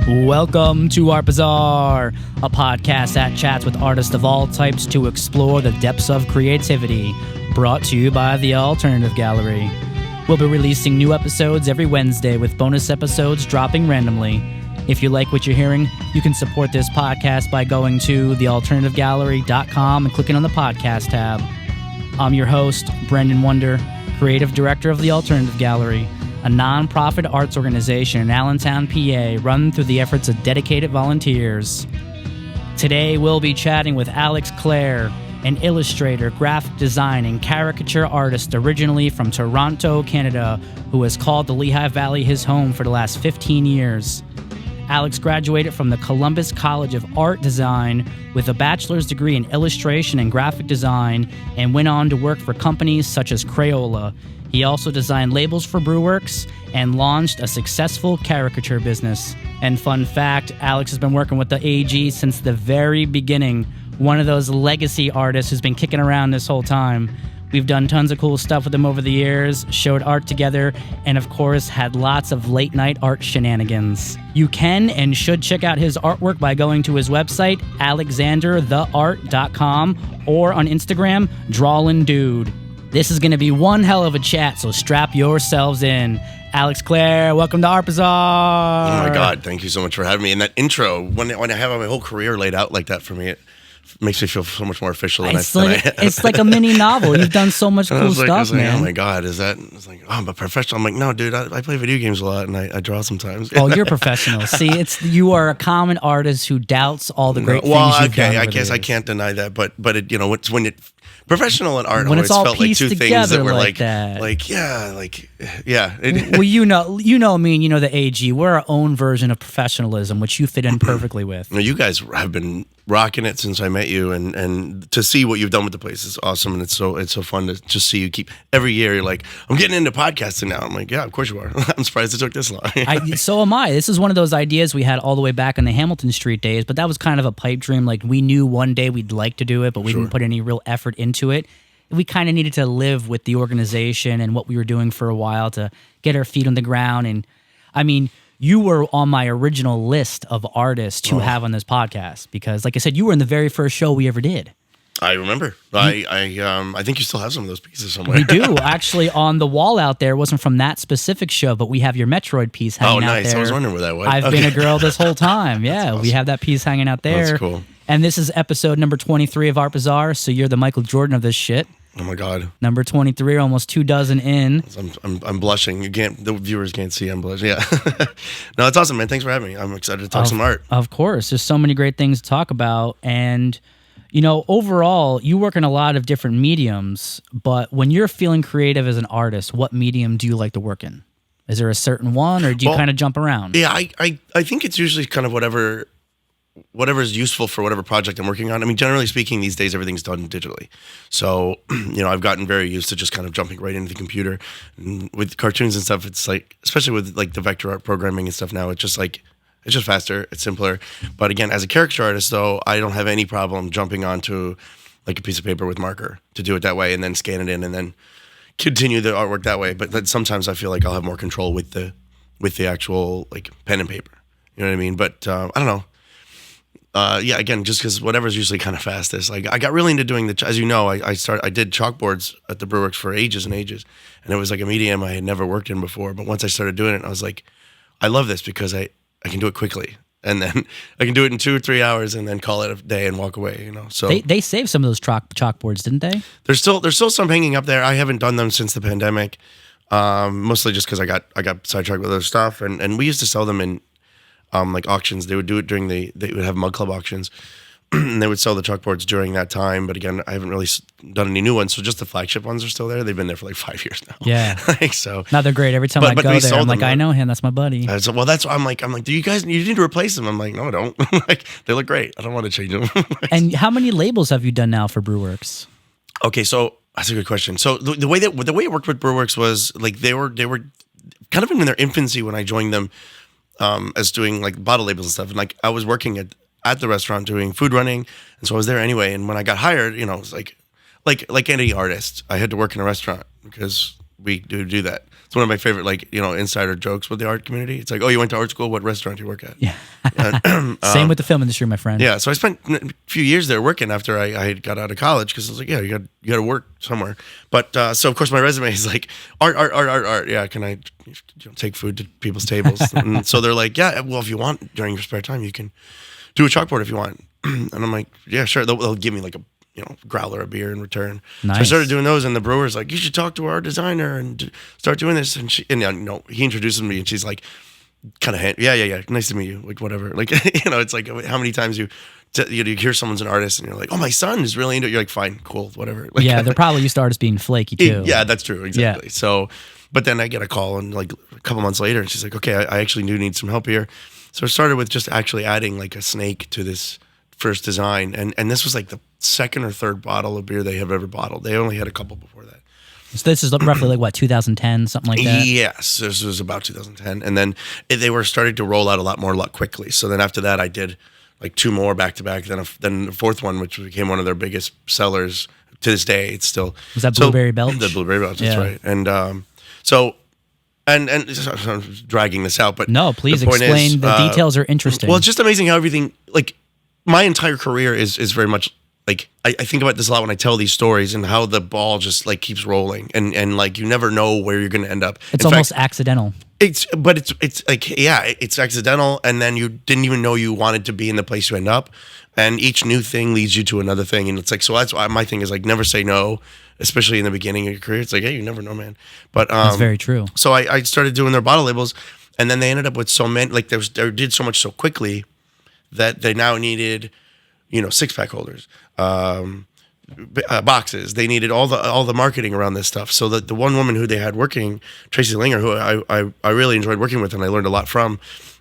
Welcome to Art Bazaar, a podcast that chats with artists of all types to explore the depths of creativity, brought to you by the Alternative Gallery. We'll be releasing new episodes every Wednesday with bonus episodes dropping randomly. If you like what you're hearing, you can support this podcast by going to thealternativegallery.com and clicking on the podcast tab. I'm your host, Brendan Wonder, creative director of the Alternative Gallery, a non-profit arts organization in Allentown, PA, run through the efforts of dedicated volunteers. Today, we'll be chatting with Alex Clare, an illustrator, graphic design, and caricature artist originally from Toronto, Canada, who has called the Lehigh Valley his home for the last 15 years. Alex graduated from the Columbus College of Art Design with a bachelor's degree in illustration and graphic design and went on to work for companies such as Crayola. He also designed labels for Brew Works and launched a successful caricature business. And fun fact, Alex has been working with the AG since the very beginning, one of those legacy artists who's been kicking around this whole time. We've done tons of cool stuff with him over the years, showed art together, and of course had lots of late night art shenanigans. You can and should check out his artwork by going to his website, alexandertheart.com, or on Instagram, Drawlindude. This is going to be one hell of a chat, so strap yourselves in. Alex Clare, welcome to Art Bazaar. Oh my God, thank you so much for having me. And that intro, when I have my whole career laid out like that for me, it makes me feel so much more official than it's like a mini novel. You've done so much cool stuff, man. Oh my God, is that? It's like, oh, I'm a professional. I'm like, no, dude, I play video games a lot and I draw sometimes. Oh, you're a professional. See, you are a common artist who doubts all the great things you've done. I guess I can't deny that, but it, it's when it. Professional and art when always it's all felt like two things that were like that. yeah. Well, you know me and you know the AG. We're our own version of professionalism, which you fit in perfectly with. You guys have been rocking it since I met you, and to see what you've done with the place is awesome, and it's so fun to just see you keep every year. You're like, I'm getting into podcasting now. I'm like, yeah, of course you are. I'm surprised it took this long. So am I. This is one of those ideas we had all the way back in the Hamilton Street days, but that was kind of a pipe dream. Like we knew one day we'd like to do it, but we didn't put any real effort into it. We kind of needed to live with the organization and what we were doing for a while to get our feet on the ground. And I mean, you were on my original list of artists to have on this podcast because, like I said, you were in the very first show we ever did. I remember. I think you still have some of those pieces somewhere. We do. Actually, on the wall out there, it wasn't from that specific show, but we have your Metroid piece hanging out there. Oh, nice. I was wondering where that was. I've been a girl this whole time. Yeah, awesome. We have that piece hanging out there. That's cool. And this is episode number 23 of Art Bazaar, so you're the Michael Jordan of this shit. Oh my God! Number 23, almost 24 in. I'm blushing. The viewers can't see. I'm blushing. Yeah. No, it's awesome, man. Thanks for having me. I'm excited to talk some art. Of course, there's so many great things to talk about, and overall, you work in a lot of different mediums. But when you're feeling creative as an artist, what medium do you like to work in? Is there a certain one, or do you kind of jump around? Yeah, I think it's usually kind of whatever is useful for whatever project I'm working on. I mean, generally speaking, these days everything's done digitally. So, I've gotten very used to just kind of jumping right into the computer. And with cartoons and stuff, it's like, especially with like the vector art programming and stuff now, it's just faster, it's simpler. But again, as a caricature artist, though, I don't have any problem jumping onto like a piece of paper with marker to do it that way and then scan it in and then continue the artwork that way. But then sometimes I feel like I'll have more control with the actual like pen and paper. You know what I mean? But I don't know. Again, just because whatever's usually kind of fastest. Like I got really into doing as you know, I did chalkboards at the Brew Works for ages and ages, and it was like a medium I had never worked in before. But once I started doing it, I was like, I love this because I can do it quickly, and then I can do it in 2 or 3 hours, and then call it a day and walk away. So they saved some of those chalkboards, didn't they? There's still some hanging up there. I haven't done them since the pandemic, mostly just because I got sidetracked with other stuff, and we used to sell them in. Like auctions, they would do it they would have mug club auctions, and they would sell the chalkboards during that time. But again, I haven't really done any new ones, so just the flagship ones are still there. They've been there for like 5 years now. Yeah, so now they're great. Every time I go there, I'm like, I know him. That's my buddy. Well, that's I'm like, do you need to replace them? I'm like, no, I don't. Like they look great. I don't want to change them. And how many labels have you done now for Brew Works? Okay, so that's a good question. So the way it worked with Brew Works was like they were kind of in their infancy when I joined them. As doing like bottle labels and stuff, and like I was working at the restaurant doing food running, and so I was there anyway. And when I got hired, it was like any artist, I had to work in a restaurant because we do that. It's one of my favorite, like, insider jokes with the art community. It's like, oh, you went to art school? What restaurant do you work at? Yeah. Same with the film industry, my friend. Yeah. So I spent a few years there working after I got out of college because I was like, yeah, you got to work somewhere. But so of course my resume is like art. Yeah. Can I take food to people's tables? And so they're like, yeah, well, if you want during your spare time, you can do a chalkboard if you want. And I'm like, yeah, sure. They'll give me like a growler of beer in return. Nice. So I started doing those, and the brewer's like, you should talk to our designer and start doing this. And he introduces me, and she's like, kind of, yeah, nice to meet you, like whatever. Like, it's like how many times you hear someone's an artist, and you're like, oh, my son is really into it. You're like, fine, cool, whatever. Like, yeah, they're probably used to artists being flaky too. Yeah, that's true, exactly. Yeah. So, but then I get a call, and like a couple months later, and she's like, okay, I actually do need some help here. So I started with just actually adding like a snake to this first design, and this was like the second or third bottle of beer they have ever bottled. They only had a couple before that. So this is roughly like what, 2010, something like that? Yes, this was about 2010, and then they were starting to roll out a lot more quickly. So then after that, I did like two more back to back. Then the fourth one, which became one of their biggest sellers to this day. It's still was that Blueberry Belch? The Blueberry Belch, that's right. And so. And I'm dragging this out, but no, please explain. The details are interesting. Well, it's just amazing how everything, like, my entire career is very much like I think about this a lot when I tell these stories and how the ball just like keeps rolling and like you never know where you're going to end up. It's almost accidental. It's like, yeah, it's accidental, and then you didn't even know you wanted to be in the place you end up, and each new thing leads you to another thing, and it's like, so that's why my thing is like never say no, especially in the beginning of your career. It's like, hey, you never know, man. But that's very true. So I started doing their bottle labels, and then they ended up with so many, like they did so much so quickly that they now needed, 6-pack holders, boxes. They needed all the marketing around this stuff. So that the one woman who they had working, Tracy Linger, who I really enjoyed working with and I learned a lot from,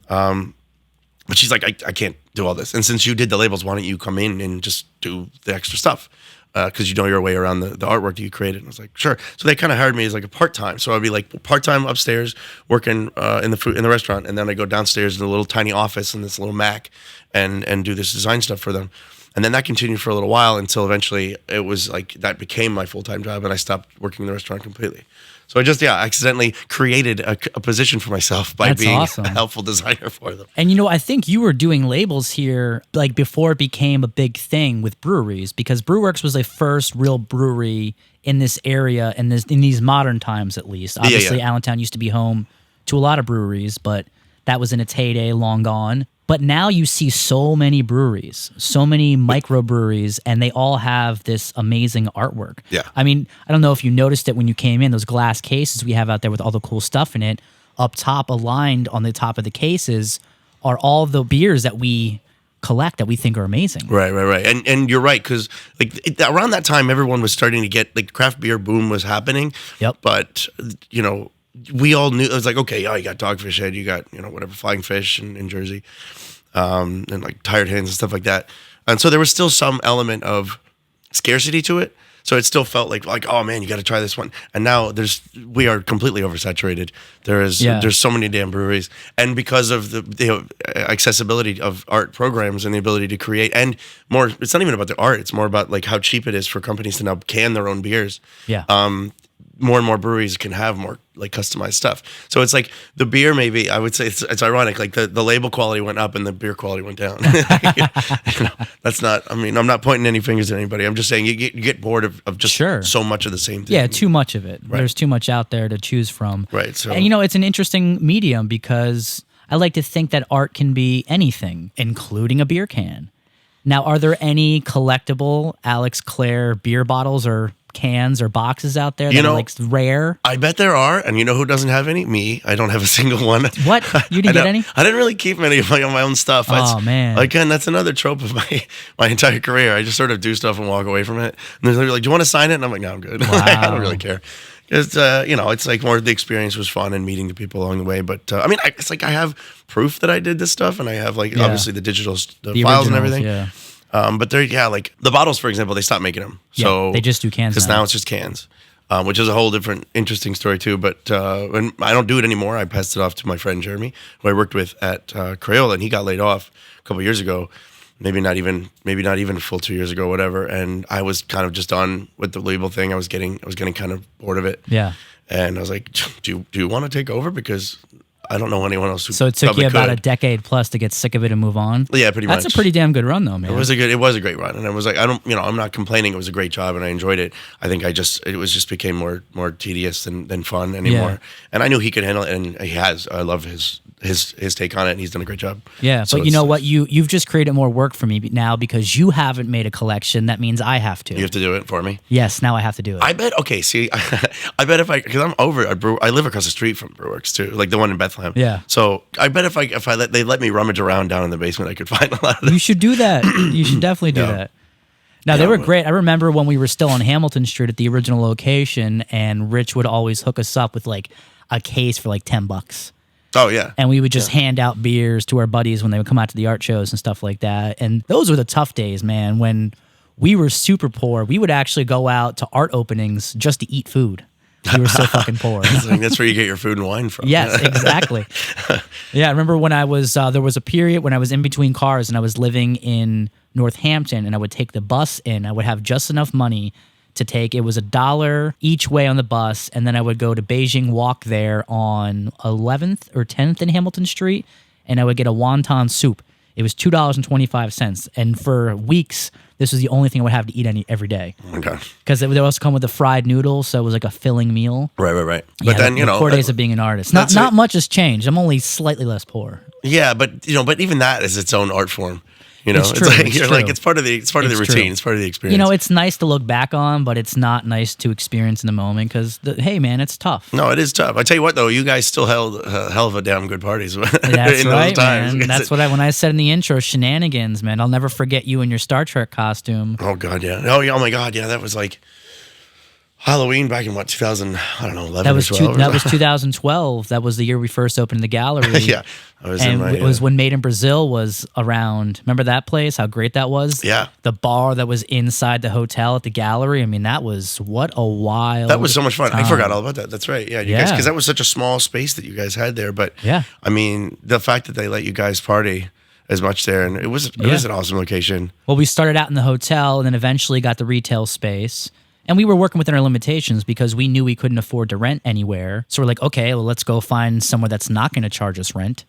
but she's like, I can't do all this. And since you did the labels, why don't you come in and just do the extra stuff? Because you know your way around the artwork that you created. And I was like, sure. So they kind of hired me as like a part-time. So I'd be like part-time upstairs working in the restaurant, and then I go downstairs in a little tiny office in this little Mac and do this design stuff for them. And then that continued for a little while until eventually it was like that became my full-time job, and I stopped working in the rrestaurant completely. So I just, accidentally created a position for myself by being a helpful designer for them. And, I think you were doing labels here like before it became a big thing with breweries, because Brew Works was the first real brewery in this area, in these modern times at least. Obviously, Allentown used to be home to a lot of breweries, but that was in its heyday, long gone. But now you see so many breweries, so many microbreweries, and they all have this amazing artwork. Yeah. I mean, I don't know if you noticed it when you came in, those glass cases we have out there with all the cool stuff in it. Up top, aligned on the top of the cases, are all the beers that we collect that we think are amazing. Right. And you're right, because like around that time, everyone was starting to get, like, craft beer boom was happening. Yep. But, we all knew, it was like, okay, you got Dogfish Head, you got, whatever, Flying Fish in Jersey, and like Tired Hands and stuff like that. And so there was still some element of scarcity to it. So it still felt like, oh man, you got to try this one. And now we are completely oversaturated. There's so many damn breweries. And because of the accessibility of art programs and the ability to create, and more, it's not even about the art, it's more about like how cheap it is for companies to now can their own beers. Yeah. More and more breweries can have more like customized stuff. So it's like the beer, maybe I would say it's ironic. Like the label quality went up and the beer quality went down. That's not, I'm not pointing any fingers at anybody. I'm just saying you get bored of just so much of the same thing. Yeah, too much of it. Right. There's too much out there to choose from. Right. So, and it's an interesting medium because I like to think that art can be anything, including a beer can. Now, are there any collectible Alex Clare beer bottles or cans or boxes out there that are like rare? I bet there are, and you know who doesn't have any? Me. I don't have a single one. What? You didn't get any? I didn't really keep many of my own stuff. Oh man! Again, that's another trope of my entire career. I just sort of do stuff and walk away from it. And they're like, "Do you want to sign it?" And I'm like, "No, I'm good." Wow. I don't really care. Because it's like more the experience was fun and meeting the people along the way. But it's like I have proof that I did this stuff, and I have obviously the digital the files and everything. Yeah. But like the bottles, for example, they stopped making them. So they just do cans because now it's just cans, which is a whole different interesting story too. But when I don't do it anymore, I passed it off to my friend Jeremy, who I worked with at Crayola, and he got laid off a couple of years ago. Maybe not even a full 2 years ago, whatever. And I was kind of just done with the label thing. I was getting kind of bored of it. Yeah. And I was like, do you want to take over? Because I don't know anyone else who So it took you about could. a decade plus to get sick of it and move on? Yeah, pretty much. That's a pretty damn good run, though, man. It was a great run. And I was like, I'm not complaining. It was a great job and I enjoyed it. I think it became more tedious than fun anymore. Yeah. And I knew he could handle it, and he has. I love his take on it, and he's done a great job. Yeah, So but you know what? You've just created more work for me now because you haven't made a collection. That means I have to. You have to do it for me. Yes, now I have to do it. I bet. Okay, see, I bet because I'm over at I live across the street from Brew Works too, like the one in Bethlehem. Yeah. So I bet if they let me rummage around down in the basement, I could find a lot of You should do that. You should definitely do Yeah. that. Now, they were great. I remember when we were still on Hamilton Street at the original location, and Rich would always hook us up with like a case for like $10. Oh yeah. And we would just hand out beers to our buddies when they would come out to the art shows and stuff like that. And those were the tough days, man. When we were super poor, we would actually go out to art openings just to eat food. We were so fucking poor. That's where you get your food and wine from. Yes, exactly. Yeah, I remember when I was, there was a period when I was in between cars and I was living in Northampton, and I would take the bus in. I would have just enough money to take. It was $1 each way on the bus, and then I would go to Beijing Walk there on 11th or 10th in Hamilton Street, and I would get a wonton soup. It was $2.25, and for weeks, this was the only thing I would have to eat every day. Oh my gosh. Because they would also come with the fried noodles, so it was like a filling meal. Right. But Yeah, then, the 4 days of being an artist. Not much has changed. I'm only slightly less poor. Yeah, but even that is its own art form. It's true. It's part of the routine. True. It's part of the experience. It's nice to look back on, but it's not nice to experience in the moment because, hey, man, it's tough. No, it is tough. I tell you what, though, you guys still held a hell of a damn good parties That's in right, those times. man. That's when I said in the intro, shenanigans, man. I'll never forget you in your Star Trek costume. Oh God, yeah. Oh my God, yeah. That was like Halloween back in 2000? I don't know, 11 That was or 12. that was 2012. That was the year we first opened the gallery. Yeah, I was And it was when Made in Brazil was around. Remember that place? How great that was? Yeah. The bar that was inside the hotel at the gallery. I mean, that was what a wild. That was so much fun. time. I forgot all about that. That's right. Yeah, you guys, because that was such a small space that you guys had there. But Yeah. I mean, the fact that they let you guys party as much there, and it was an awesome location. Well, we started out in the hotel and then eventually got the retail space. And we were working within our limitations because we knew we couldn't afford to rent anywhere. So we're like, okay, well, let's go find somewhere that's not going to charge us rent.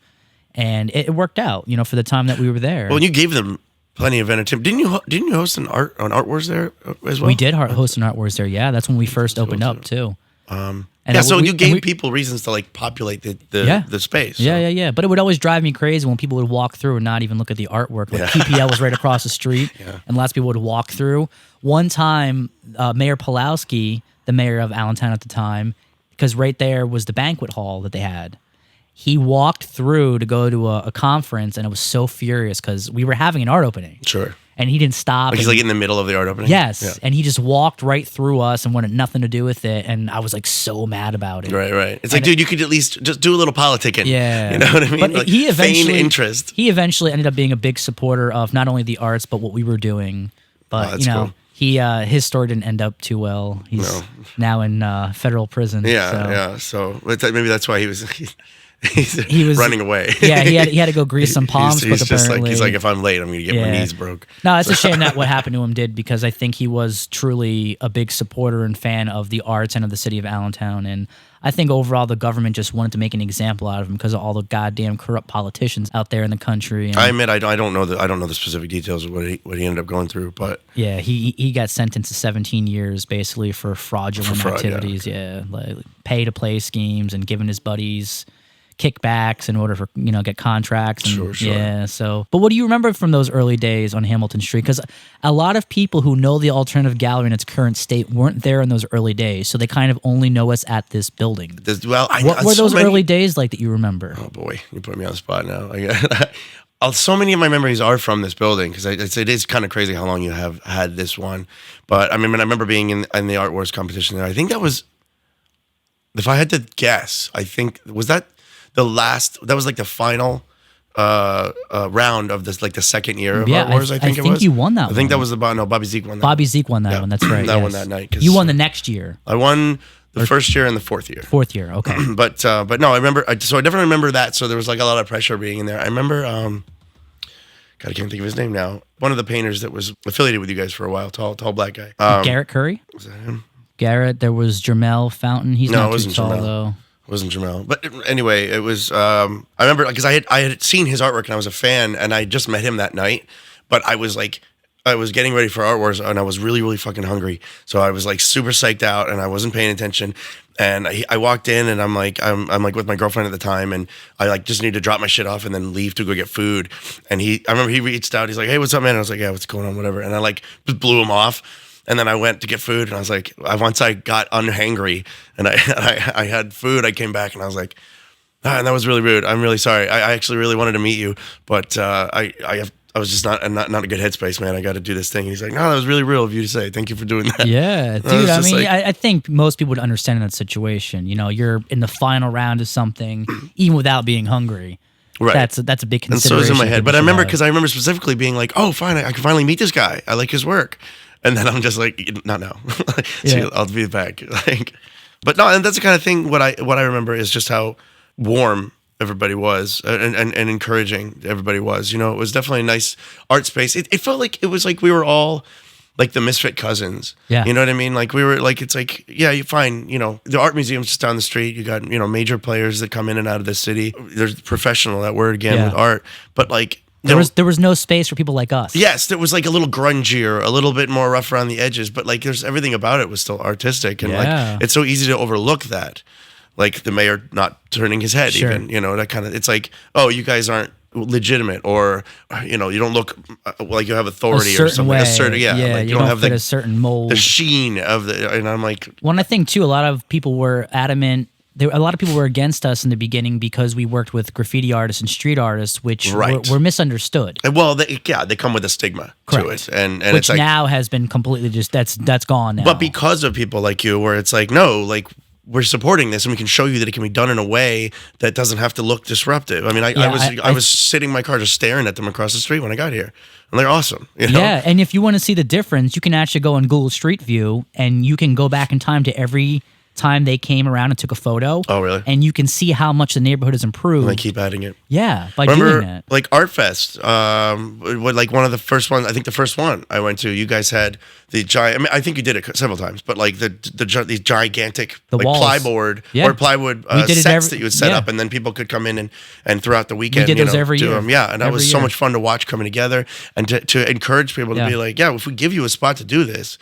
And it worked out, for the time that we were there. Well, and you gave them plenty of entertainment. Didn't you host an Art Wars there as well? We did host an Art Wars there, yeah. That's when we first opened up, too. So you gave people reasons to like populate the space. So. Yeah. But it would always drive me crazy when people would walk through and not even look at the artwork. Like PPL was right across the street, and lots of people would walk through. One time, Mayor Pulowski, the mayor of Allentown at the time, because right there was the banquet hall that they had. He walked through to go to a conference, and I was so furious because we were having an art opening. Sure. And he didn't stop. Like he's like in the middle of the art opening? Yes. Yeah. And he just walked right through us and wanted nothing to do with it. And I was like so mad about it. Right. It's like, dude, you could at least just do a little politicking. Yeah. You know what I mean? But like he feign interest. He eventually ended up being a big supporter of not only the arts, but what we were doing. But, that's cool. his story didn't end up too well. He's now in federal prison. Yeah. So maybe that's why he was running away. Yeah, he had to go grease some palms. He's just apparently, he's like, if I'm late, I'm going to get my knees broke. No, it's a shame that what happened to him did, because I think he was truly a big supporter and fan of the arts and of the city of Allentown. And I think overall the government just wanted to make an example out of him because of all the goddamn corrupt politicians out there in the country. And I admit I don't know the specific details of what he ended up going through, but yeah, he got sentenced to 17 years basically for fraudulent activities. Yeah, like pay to play schemes and giving his buddies kickbacks in order for get contracts. And, sure. Yeah. So, but what do you remember from those early days on Hamilton Street? Because a lot of people who know the alternative gallery in its current state weren't there in those early days, so they kind of only know us at this building. What were those early days like that you remember? Oh boy, you put me on the spot now. So many of my memories are from this building because it is kind of crazy how long you have had this one. But I remember being in the Art Wars competition there. I think that was, if I had to guess, was that the last? That was like the final round of this, like the second year of Art Wars. I think you won that one. I think that was Bobby Zeke won that. Bobby Zeke won that one. That's right. That one that night. You won the next year. I won the first year and the fourth year. Fourth year, okay. But no, I remember. So I definitely remember that. So there was like a lot of pressure being in there. I remember. God, I can't think of his name now. One of the painters that was affiliated with you guys for a while, tall black guy. Garrett Curry. Was that him? Garrett. There was Jermel Fountain. He's No, it not too wasn't tall Jermel. though. It wasn't Jamel. But anyway, it was, I remember because I had seen his artwork and I was a fan and I just met him that night. But I was like, I was getting ready for Art Wars and I was really, really fucking hungry. So I was like super psyched out and I wasn't paying attention. And I walked in and I'm like with my girlfriend at the time and I like just need to drop my shit off and then leave to go get food. And I remember he reached out. He's like, "Hey, what's up, man?" And I was like, "Yeah, what's going on? Whatever." And I like just blew him off. And then I went to get food and I was like, once I got unhangry and I had food, I came back and I was like, and that was really rude. I'm really sorry. I actually really wanted to meet you, but I was just not a good headspace, man. I got to do this thing. And he's like, "No, that was really real of you to say. Thank you for doing that." Yeah, dude. I mean, I think most people would understand in that situation. You know, you're in the final round of something, even without being hungry. Right. That's a big consideration. And so it was in my head. But I people remember should have. because I remember specifically being like, "Oh, fine, I can finally meet this guy. I like his work." And then I'm just like, "Not now. See, Yeah. I'll be back." Like, but no, and that's the kind of thing. What I remember is just how warm everybody was and encouraging everybody was. You know, it was definitely a nice art space. It felt like it was like we were all like the misfit cousins. Yeah. You know what I mean? Like we were like, it's like, yeah, you find, you know, the art museum's just down the street. You got, you know, major players that come in and out of the city. There's professional, that word again, Yeah. with art. But like, There was no space for people like us. yes, there was like a little grungier, a little bit more rough around the edges, but like there's everything about it was still artistic. And Yeah. like, it's so easy to overlook that. Like the mayor not turning his head Sure. even, you know, that kind of, it's like, oh, you guys aren't legitimate, or, you know, you don't look like you have authority or something. Way. A certain, yeah. Like you don't have fit a certain mold. the sheen of the, and I'm like, One, I think too, a lot of people were adamant. A lot of people were against us in the beginning because we worked with graffiti artists and street artists, which Right. were misunderstood. well, they come with a stigma to it, and Which it's like, now has been completely just that's gone now. but because of people like you, where it's like, no, like we're supporting this, and we can show you that it can be done in a way that doesn't have to look disruptive. I mean, I was sitting in my car just staring at them across the street when I got here, and they're awesome. You know? Yeah, and if you want to see the difference, you can actually go on Google Street View, and you can go back in time to every time they came around and took a photo. Oh, really? And you can see how much the neighborhood has improved. And they keep adding it. Yeah, by Remember, doing that. like Art Fest, like one of the first ones. I think the first one I went to. You guys had the giant. I mean, I think you did it several times, but like these gigantic The like walls. plyboard Yeah. or plywood We did it sets that you would set yeah. up, and then people could come in and throughout the weekend, did you those know, every do year. them. Yeah, and that Every was so year. much fun to watch coming together and to encourage people to Yeah. be like, yeah, if we give you a spot to do this,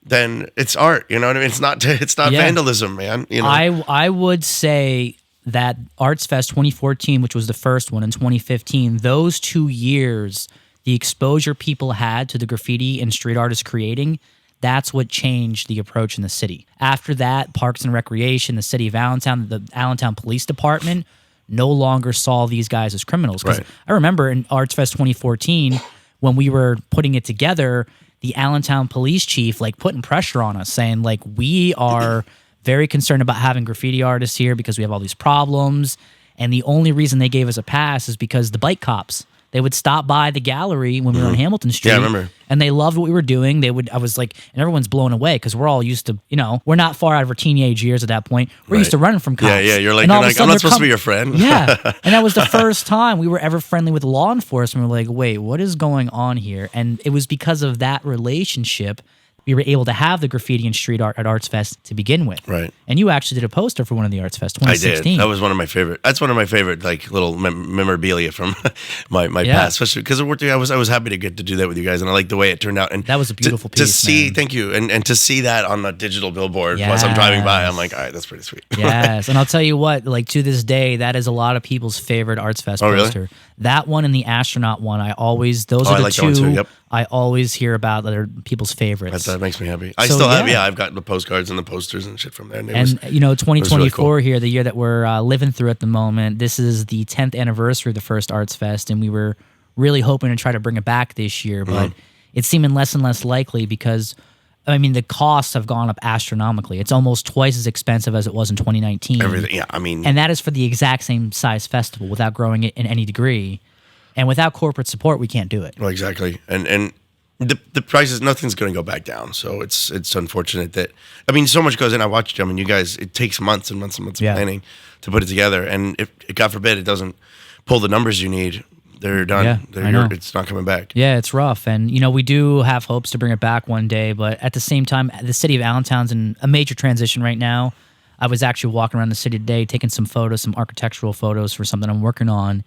then it's art. You know what I mean? It's not Yeah. vandalism, man. You know. I would say that Arts Fest 2014, which was the first one, in 2015, those 2 years, the exposure people had to the graffiti and street artists creating, that's what changed the approach in the city. After that, Parks and Recreation, the city of Allentown, the Allentown Police Department no longer saw these guys as criminals. 'Cause Right. I remember in Arts Fest 2014, when we were putting it together, the Allentown police chief like putting pressure on us, saying like, we are very concerned about having graffiti artists here because we have all these problems. And the only reason they gave us a pass is because the bike cops, they would stop by the gallery when we were on Hamilton Street. Yeah, I remember. And they loved what we were doing. I was like, and everyone's blown away because we're all used to, you know, we're not far out of our teenage years at that point. We're used to running from cops. Yeah, you're like, And all of a I'm sudden not they're supposed to be your friend. Yeah. And that was the first time we were ever friendly with law enforcement. We're like, wait, what is going on here? And it was because of that relationship we were able to have the graffiti and street art at Arts Fest to begin with. Right. And you actually did a poster for one of the Arts Fest I 2016. did. That was one of my favorite. That's one of my favorite like little memorabilia from my Yeah. past, especially because I was happy to get to do that with you guys, and I like the way it turned out. And That was a beautiful to piece, see. man. Thank you, and to see that on a digital billboard as I'm driving by, I'm like, all right, that's pretty sweet. Yes, and I'll tell you what, like to this day, that is a lot of people's favorite Arts Fest Oh, really? poster. That one and the astronaut one, those I are the like that one two too, yep. I always hear about that are people's favorites. That makes me happy. I So, still have, yeah. I've got the postcards and the posters and shit from there. And, it And was, you know, really 2024 cool. here, the year that we're living through at the moment, this is the 10th anniversary of the first Arts Fest, and we were really hoping to try to bring it back this year, but Mm-hmm. it's seeming less and less likely because, I mean, the costs have gone up astronomically. It's almost twice as expensive as it was in 2019. everything. Yeah, I mean, And that is for the exact same size festival without growing it in any degree. And without corporate support, we can't do it. well, exactly. And the prices, nothing's going to go back down. So it's unfortunate that, I mean, so much goes in. I watched them, and you guys, it takes months and months and months Yeah. of planning to put it together. And if God forbid it doesn't pull the numbers you need, They're done. Yeah, I know. It's not coming back. Yeah, it's rough. And, we do have hopes to bring it back one day. But at the same time, the city of Allentown's in a major transition right now. I was actually walking around the city today, taking some photos, some architectural photos for something I'm working on.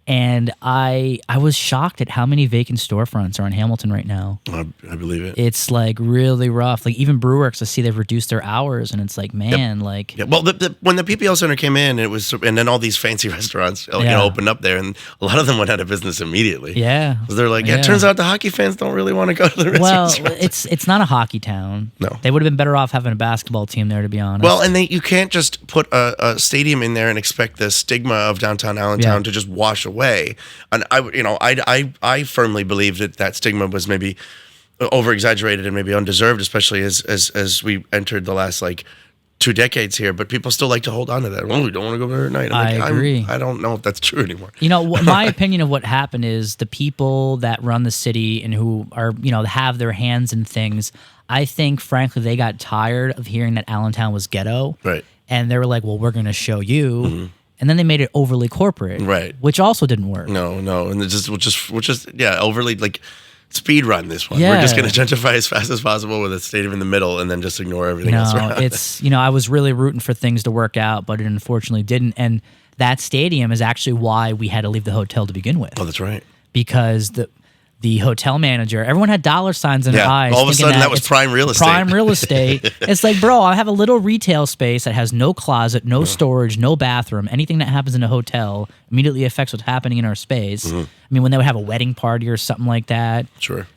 And I was shocked at how many vacant storefronts are in Hamilton right now. I believe it. It's like really rough. Like even Brew Works, I see they've reduced their hours, and it's like, man, Yeah. Well, when the PPL Center came in, and then all these fancy restaurants opened up there, and a lot of them went out of business immediately. Yeah, 'Cause they're like, it turns out the hockey fans don't really want to go to the restaurants. Well, it's not a hockey town. No, they would have been better off having a basketball team there, to be honest. Well, and you can't just put a stadium in there and expect the stigma of downtown Allentown to just wash away. And I firmly believe that stigma was maybe over exaggerated and maybe undeserved, especially as we entered the last 2 decades here. But people still like to hold on to that. Oh, we don't want to go there at night. I agree. I don't know if that's true anymore. My opinion of what happened is the people that run the city and who are have their hands in things. I think, frankly, they got tired of hearing that Allentown was ghetto, right? And they were like, "Well, we're going to show you." Mm-hmm. And then they made it overly corporate, right? Which also didn't work. No, and we'll just overly speed run this one. Yeah. We're just going to gentrify as fast as possible with a stadium in the middle, and then just ignore everything else around. It's I was really rooting for things to work out, but it unfortunately didn't. And that stadium is actually why we had to leave the hotel to begin with. Oh, that's right. Because the hotel manager, everyone had dollar signs in their eyes. All of a sudden, that was prime real estate. Prime real estate. It's like, bro, I have a little retail space that has no closet, no storage, no bathroom. Anything that happens in a hotel immediately affects what's happening in our space. Mm-hmm. I mean, when they would have a wedding party or something like that. Sure.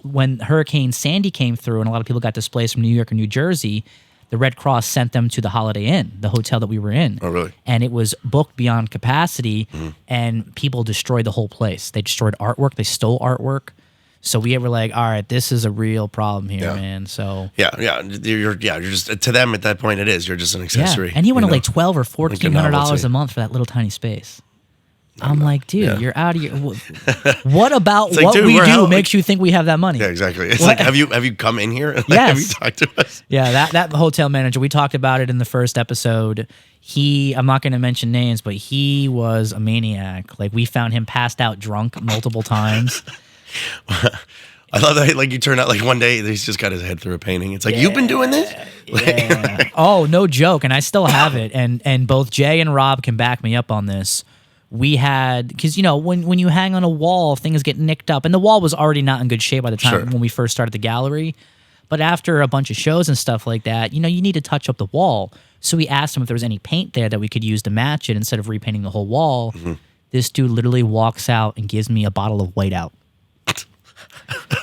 When Hurricane Sandy came through and a lot of people got displaced from New York or New Jersey, the Red Cross sent them to the Holiday Inn, the hotel that we were in. Oh, really? And it was booked beyond capacity, and people destroyed the whole place. They destroyed artwork. They stole artwork. So we were like, all right, this is a real problem here, man. So you're just, to them at that point it is. You're just an accessory. Yeah. And he wanted $1,200 or $1,400 a month for that little tiny space. I'm like, dude, you're out of your. What about what we do makes you think we have that money? Yeah, exactly. It's like, have you come in here? Yes. Have you talked to us? Yeah, that hotel manager. We talked about it in the first episode. I'm not going to mention names, but he was a maniac. We found him passed out drunk multiple times. I love that. You turn out one day he's just got his head through a painting. It's like, you've been doing this? Yeah. Oh, no joke. And I still have it. And both Jay and Rob can back me up on this. We had, because when you hang on a wall, things get nicked up, and the wall was already not in good shape by the time when we first started the gallery. But after a bunch of shows and stuff like that, you need to touch up the wall. So we asked him if there was any paint there that we could use to match it instead of repainting the whole wall. Mm-hmm. This dude literally walks out and gives me a bottle of whiteout.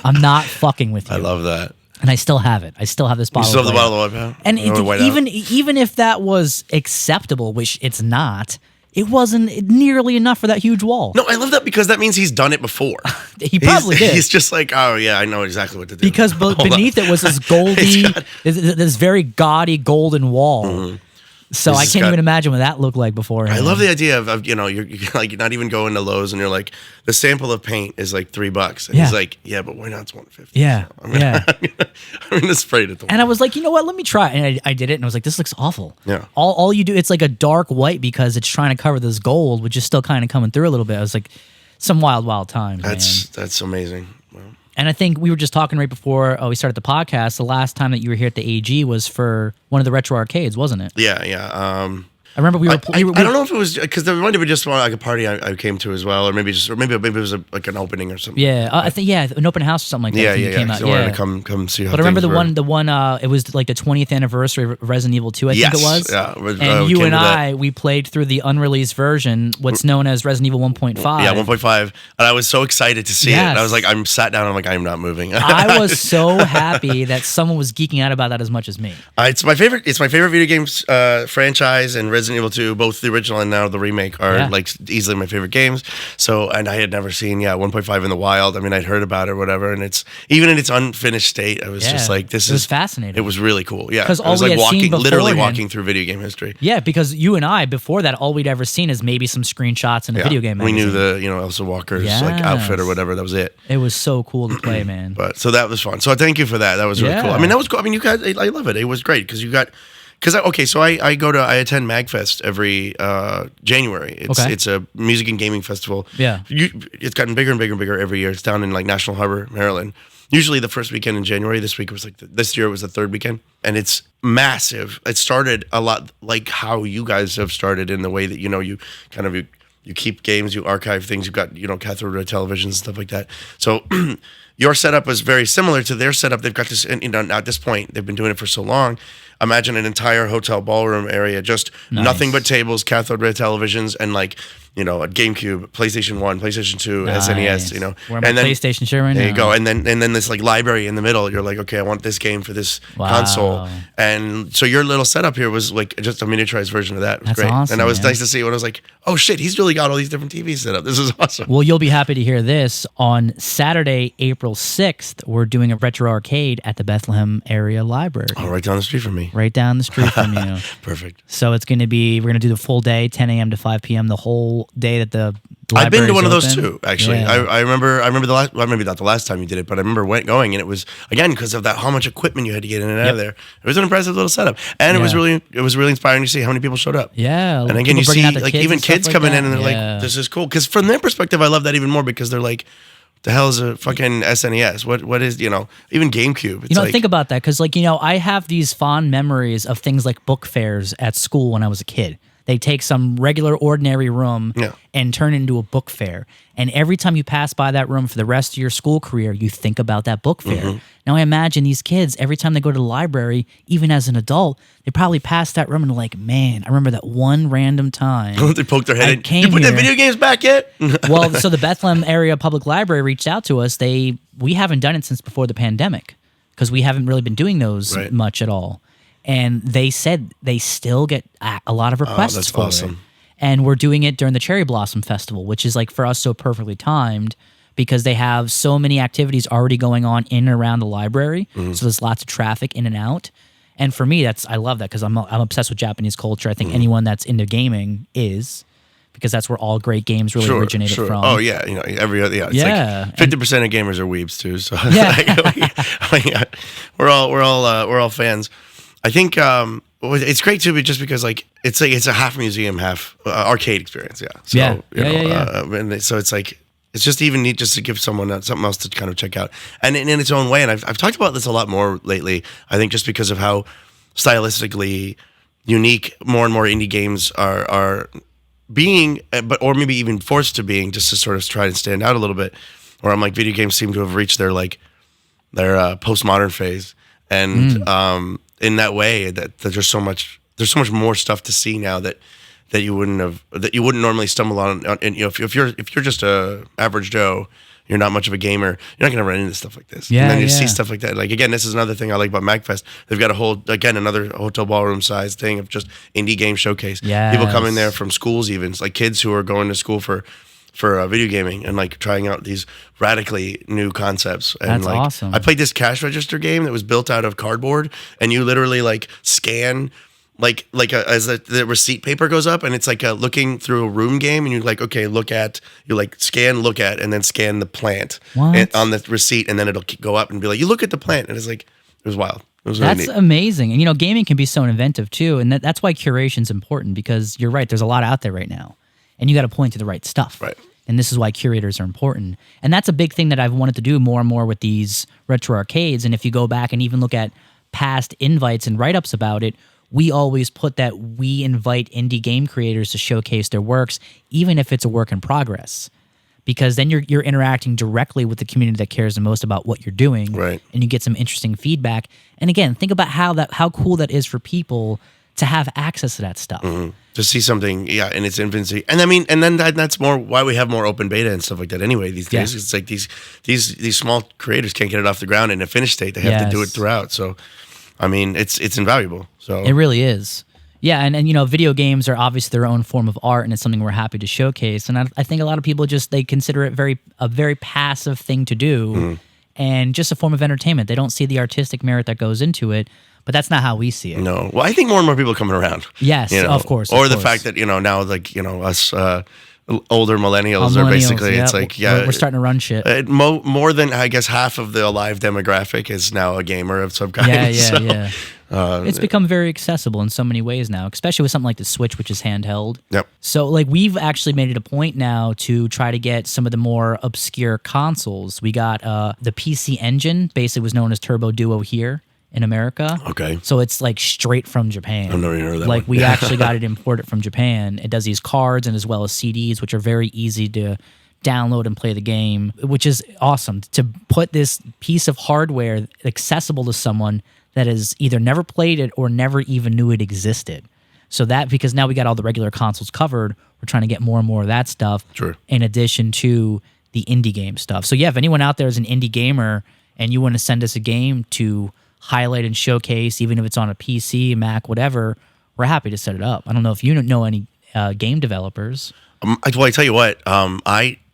I'm not fucking with you. I love that. And I still have it. I still have this bottle. You still of have the bottle of whiteout? And even if that was acceptable, which it's not. It wasn't nearly enough for that huge wall. No, I love that because that means he's done it before. He probably did. He's just like, oh yeah, I know exactly what to do. Because beneath it was this this very gaudy golden wall. Mm-hmm. So I can't even imagine what that looked like beforehand. I love the idea of you're not even going to Lowe's and you're like, the sample of paint is $3. And he's like, yeah, but why not? It's $150. Yeah, so I'm gonna spray it at the wall. And I was like, you know what? Let me try it. And I did it, and I was like, this looks awful. Yeah. All you do, it's like a dark white because it's trying to cover this gold, which is still kind of coming through a little bit. I was like, some wild times. That's amazing. Wow. And I think we were just talking right before we started the podcast. The last time that you were here at the AG was for one of the retro arcades, wasn't it? Yeah. I remember we were. I don't know if it was because there might have been just a party I came to as well, or maybe it was an opening or something. Yeah, I think an open house or something like that. Yeah. Came out. So I wanted to come see how. But I remember the one. It was like the 20th anniversary of Resident Evil 2. I think it was. Yeah. And you and I, we played through the unreleased version, what's known as Resident Evil 1.5. Yeah, 1.5, and I was so excited to see it. And I was like, I'm sat down. I'm like, I'm not moving. I was so happy that someone was geeking out about that as much as me. It's my favorite. It's my favorite video games franchise, and Resident Evil 2, both the original and now the remake are easily my favorite games. So, and I had never seen 1.5 in the wild. I mean, I'd heard about it or whatever, and it's even in its unfinished state, I was just like, this is fascinating. It was really cool. Yeah, because it was like literally walking through video game history. Yeah, because you and I before that, all we'd ever seen is maybe some screenshots in a video game magazine. We knew the Elsa Walker's outfit or whatever. That was it. It was so cool to play, man. But so that was fun. So thank you for that. That was really cool. I mean, that was cool. I mean, you guys, I love it. It was great because you got Because I attend MagFest every January. It's a music and gaming festival. Yeah. It's gotten bigger and bigger and bigger every year. It's down in like National Harbor, Maryland. Usually the first weekend in January. This year it was the third weekend, and it's massive. It started a lot like how you guys have started, in the way that you keep games, you archive things. You've got cathode ray televisions and stuff like that. So your setup was very similar to their setup. They've got this, and at this point they've been doing it for so long. Imagine an entire hotel ballroom area, just nothing but tables, cathode ray televisions, and a GameCube, PlayStation 1, PlayStation 2, SNES, We're my PlayStation shirt right now. There you go. And then this library in the middle. You're like, okay, I want this game for this console. And so your little setup here was just a miniaturized version of that. It was great. Awesome, and it was nice to see when I was like, oh shit, he's really got all these different TVs set up. This is awesome. Well, you'll be happy to hear this. On Saturday, April 6th, we're doing a retro arcade at the Bethlehem area library. Oh, right down the street from me. Right down the street from you. Perfect. So we're going to do the full day, 10 a.m. to 5 p.m., the whole day that the library I've been to one of those open. too, actually. Yeah. I remember the last, well, maybe not the last time you did it, but I remember going, and it was, again, because of how much equipment you had to get in and out of there. It was an impressive little setup. And it was really inspiring to see how many people showed up. Yeah. And again, you see even kids coming in and they're like, this is cool. Because from their perspective, I love that even more, because they're like, the hell is a fucking SNES? What is, even GameCube? It's think about that, because I have these fond memories of things like book fairs at school when I was a kid. They take some regular, ordinary room and turn it into a book fair. And every time you pass by that room for the rest of your school career, you think about that book fair. Mm-hmm. Now, I imagine these kids, every time they go to the library, even as an adult, they probably pass that room and they're like, man, I remember that one random time. They poked their head in. You put the video games back yet? Well, so the Bethlehem Area Public Library reached out to us. We haven't done it since before the pandemic, because we haven't really been doing those much at all. And they said they still get a lot of requests for it. And we're doing it during the Cherry Blossom Festival, which is for us so perfectly timed, because they have so many activities already going on in and around the library. Mm-hmm. So there's lots of traffic in and out. And for me, I love that, because I'm obsessed with Japanese culture. I think anyone that's into gaming is, because that's where all great games really originated from. Oh yeah, every other It's like 50% of gamers are weebs too. So we're all fans. I think it's great too, just because it's a half museum, half arcade experience. Yeah. So, and so it's just even neat just to give someone something else to kind of check out, and in its own way. And I've talked about this a lot more lately. I think just because of how stylistically unique more and more indie games are being, or maybe even forced to being, just to sort of try and stand out a little bit. Where I'm like, video games seem to have reached their postmodern phase, and in that way, that there's so much more stuff to see now that you wouldn't normally stumble on. And if you're just a average Joe, you're not much of a gamer, you're not going to run into stuff like this. And then you see stuff like that. Like, again, this is another thing I like about MagFest. They've got another hotel ballroom size thing of just indie game showcase. Yes. People come in there from schools, even. It's like kids who are going to school for video gaming and trying out these radically new concepts. And that's awesome. I played this cash register game that was built out of cardboard, and you literally scan as the receipt paper goes up, and it's like looking through a room game, and you're scan, look at, and then scan the plant on the receipt, and then it'll go up and be like, you look at the plant, and it's it was wild. It was really neat. That's amazing. And gaming can be so inventive too, and that's why curation's important, because you're right, there's a lot out there right now. And you got to point to the right stuff. Right. And this is why curators are important. And that's a big thing that I've wanted to do more and more with these retro arcades. And if you go back and even look at past invites and write-ups about it, we always put that we invite indie game creators to showcase their works, even if it's a work in progress. Because then you're interacting directly with the community that cares the most about what you're doing. Right. And you get some interesting feedback. And again, think about how cool that is for people to have access to that stuff. Mm-hmm. To see something, in its infancy, and then that's more why we have more open beta and stuff like that. Anyway, these days it's like these small creators can't get it off the ground in a finished state. They have to do it throughout. So, it's invaluable. So it really is. Yeah, and video games are obviously their own form of art, and it's something we're happy to showcase. And I think a lot of people they consider it a very passive thing to do, and just a form of entertainment. They don't see the artistic merit that goes into it. But that's not how we see it. No. Well, I think more and more people are coming around. Yes, of course. Or the fact that, now, us older millennials are basically, it's we're starting to run shit. More than, I guess, half of the alive demographic is now a gamer of some kind. Yeah. It's become very accessible in so many ways now, especially with something like the Switch, which is handheld. Yep. So, like, we've actually made it a point now to try to get some of the more obscure consoles. We got the PC Engine, basically was known as Turbo Duo here in America. Okay. So it's like straight from Japan. I've never even heard of that Like, one. we actually got it imported from Japan. It does these cards and as well as CDs, which are very easy to download and play the game, which is awesome. To put this piece of hardware accessible to someone that has either never played it or never even knew it existed. So that, because now we got all the regular consoles covered, we're trying to get more and more of that stuff in addition to the indie game stuff. So yeah, if anyone out there is an indie gamer and you want to send us a game to highlight and showcase, even if it's on a PC, Mac, whatever, we're happy to set it up. I don't know if you know any game developers. Well, I tell you what,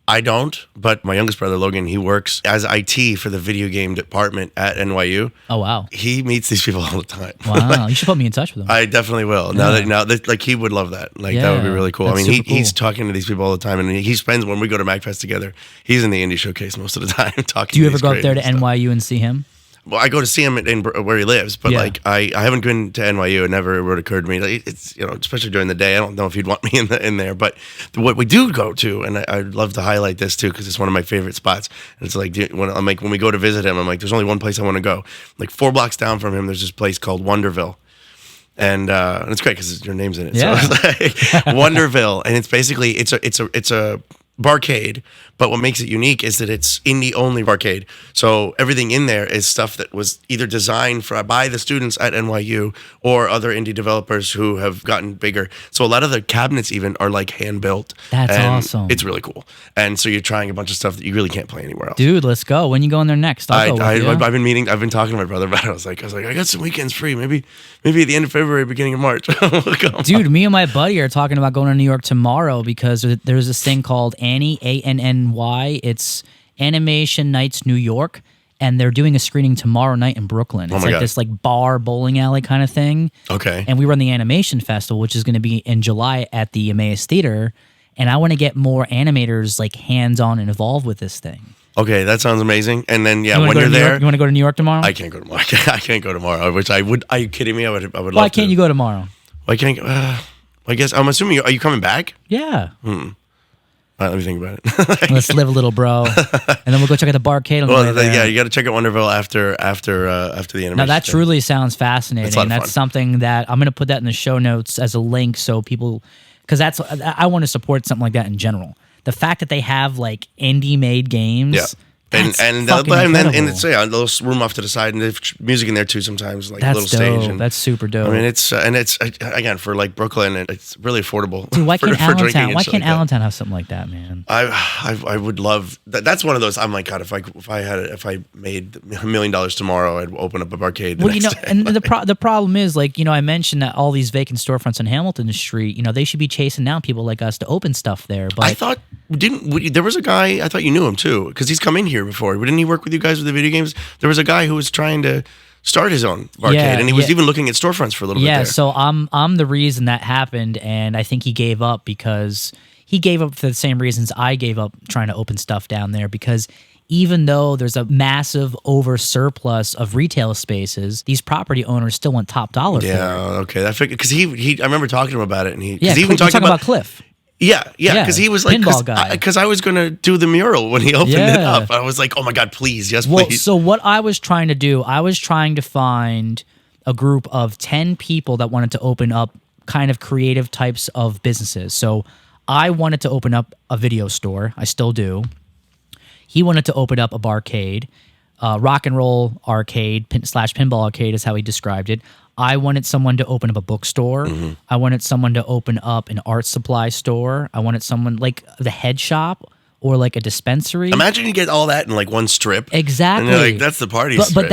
I don't, but my youngest brother, Logan, he works as IT for the video game department at NYU. Oh, wow. He meets these people all the time. Wow, you should put me in touch with him. I definitely will. Now that like he would love that. Like that would be really cool. I mean, he's talking to these people all the time, and he spends, when we go to MacFest together, he's in the indie showcase most of the time talking. Do you ever go up there to NYU and see him? Well, I go to see him in where he lives, but like I haven't been to NYU. It never would occur to me. Like, it's, you know, especially during the day. I don't know if he'd want me in there, but what we do go to, and I'd love to highlight this too because it's one of my favorite spots. And it's like when we go to visit him, I'm like, there's only one place I want to go. Like 4 blocks down from him, there's this place called Wonderville. And it's great because your name's in it. Yeah. So it's like Wonderville, and it's basically it's a barcade, but what makes it unique is that it's indie only barcade. So everything in there is stuff that was either designed by the students at NYU or other indie developers who have gotten bigger. So a lot of the cabinets even are like hand built. That's awesome. It's really cool. And so you're trying a bunch of stuff that you really can't play anywhere else. Dude, let's go. When you going there next? I've been talking to my brother about it. I was like, I got some weekends free. Maybe at the end of February, beginning of March. Dude, me and my buddy are talking about going to New York tomorrow because there's this thing called Annie, ANNY. It's Animation Nights New York, and they're doing a screening tomorrow night in Brooklyn. It's like this like bar bowling alley kind of thing. Okay. And we run the Animation Festival, which is going to be in July at the Emmaus Theater, and I want to get more animators like hands-on and involved with this thing. Okay, that sounds amazing. And then when you're there, you want to go to New York tomorrow? I can't go tomorrow. I can't go tomorrow. Which I would. Are you kidding me? I would love to. Why can't you go tomorrow? Why can't? I guess I'm assuming. Are you coming back? Yeah. All right, let me think about it. Let's live a little, bro. And then we'll go check out the barcade on the way there. Yeah, you got to check out Wonderville after the animation. Now that truly sounds fascinating. That's something that I'm going to put that in the show notes as a link so people, because I want to support something like that in general. The fact that they have like indie made games. Yeah. And it's a little room off to the side, and there's music in there too sometimes, like that's a little dope. stage. And, that's super dope. I mean, it's again for like Brooklyn, and it's really affordable. Dude, why can't Allentown? Why can't like Allentown have something like that, man? I would love that. That's one of those. I'm like, God, if I made $1 million tomorrow, I'd open up a barcade. Well, and the problem is, like, I mentioned that all these vacant storefronts on Hamilton Street, they should be chasing down people like us to open stuff there. But I thought there was a guy. I thought you knew him too because he's come in here before. Didn't he work with you guys with the video games? There was a guy who was trying to start his own arcade, and he was even looking at storefronts for a little bit there. Yeah, so I'm the reason that happened, and I think he gave up because he gave up for the same reasons I gave up trying to open stuff down there, because even though there's a massive over surplus of retail spaces, these property owners still want top dollar for it. Yeah, okay. Because he I remember talking to him about it, and he even talking about Cliff. Yeah, because he was like, because I was going to do the mural when he opened it up. I was like, oh my God, please, yes, please. So what I was trying to do, I was trying to find a group of 10 people that wanted to open up kind of creative types of businesses. So I wanted to open up a video store. I still do. He wanted to open up a barcade, rock and roll arcade / pinball arcade is how he described it. I wanted someone to open up a bookstore. Mm-hmm. I wanted someone to open up an art supply store. I wanted someone like the head shop or like a dispensary. Imagine you get all that in like one strip. Exactly. And you're like, that's the party strip. But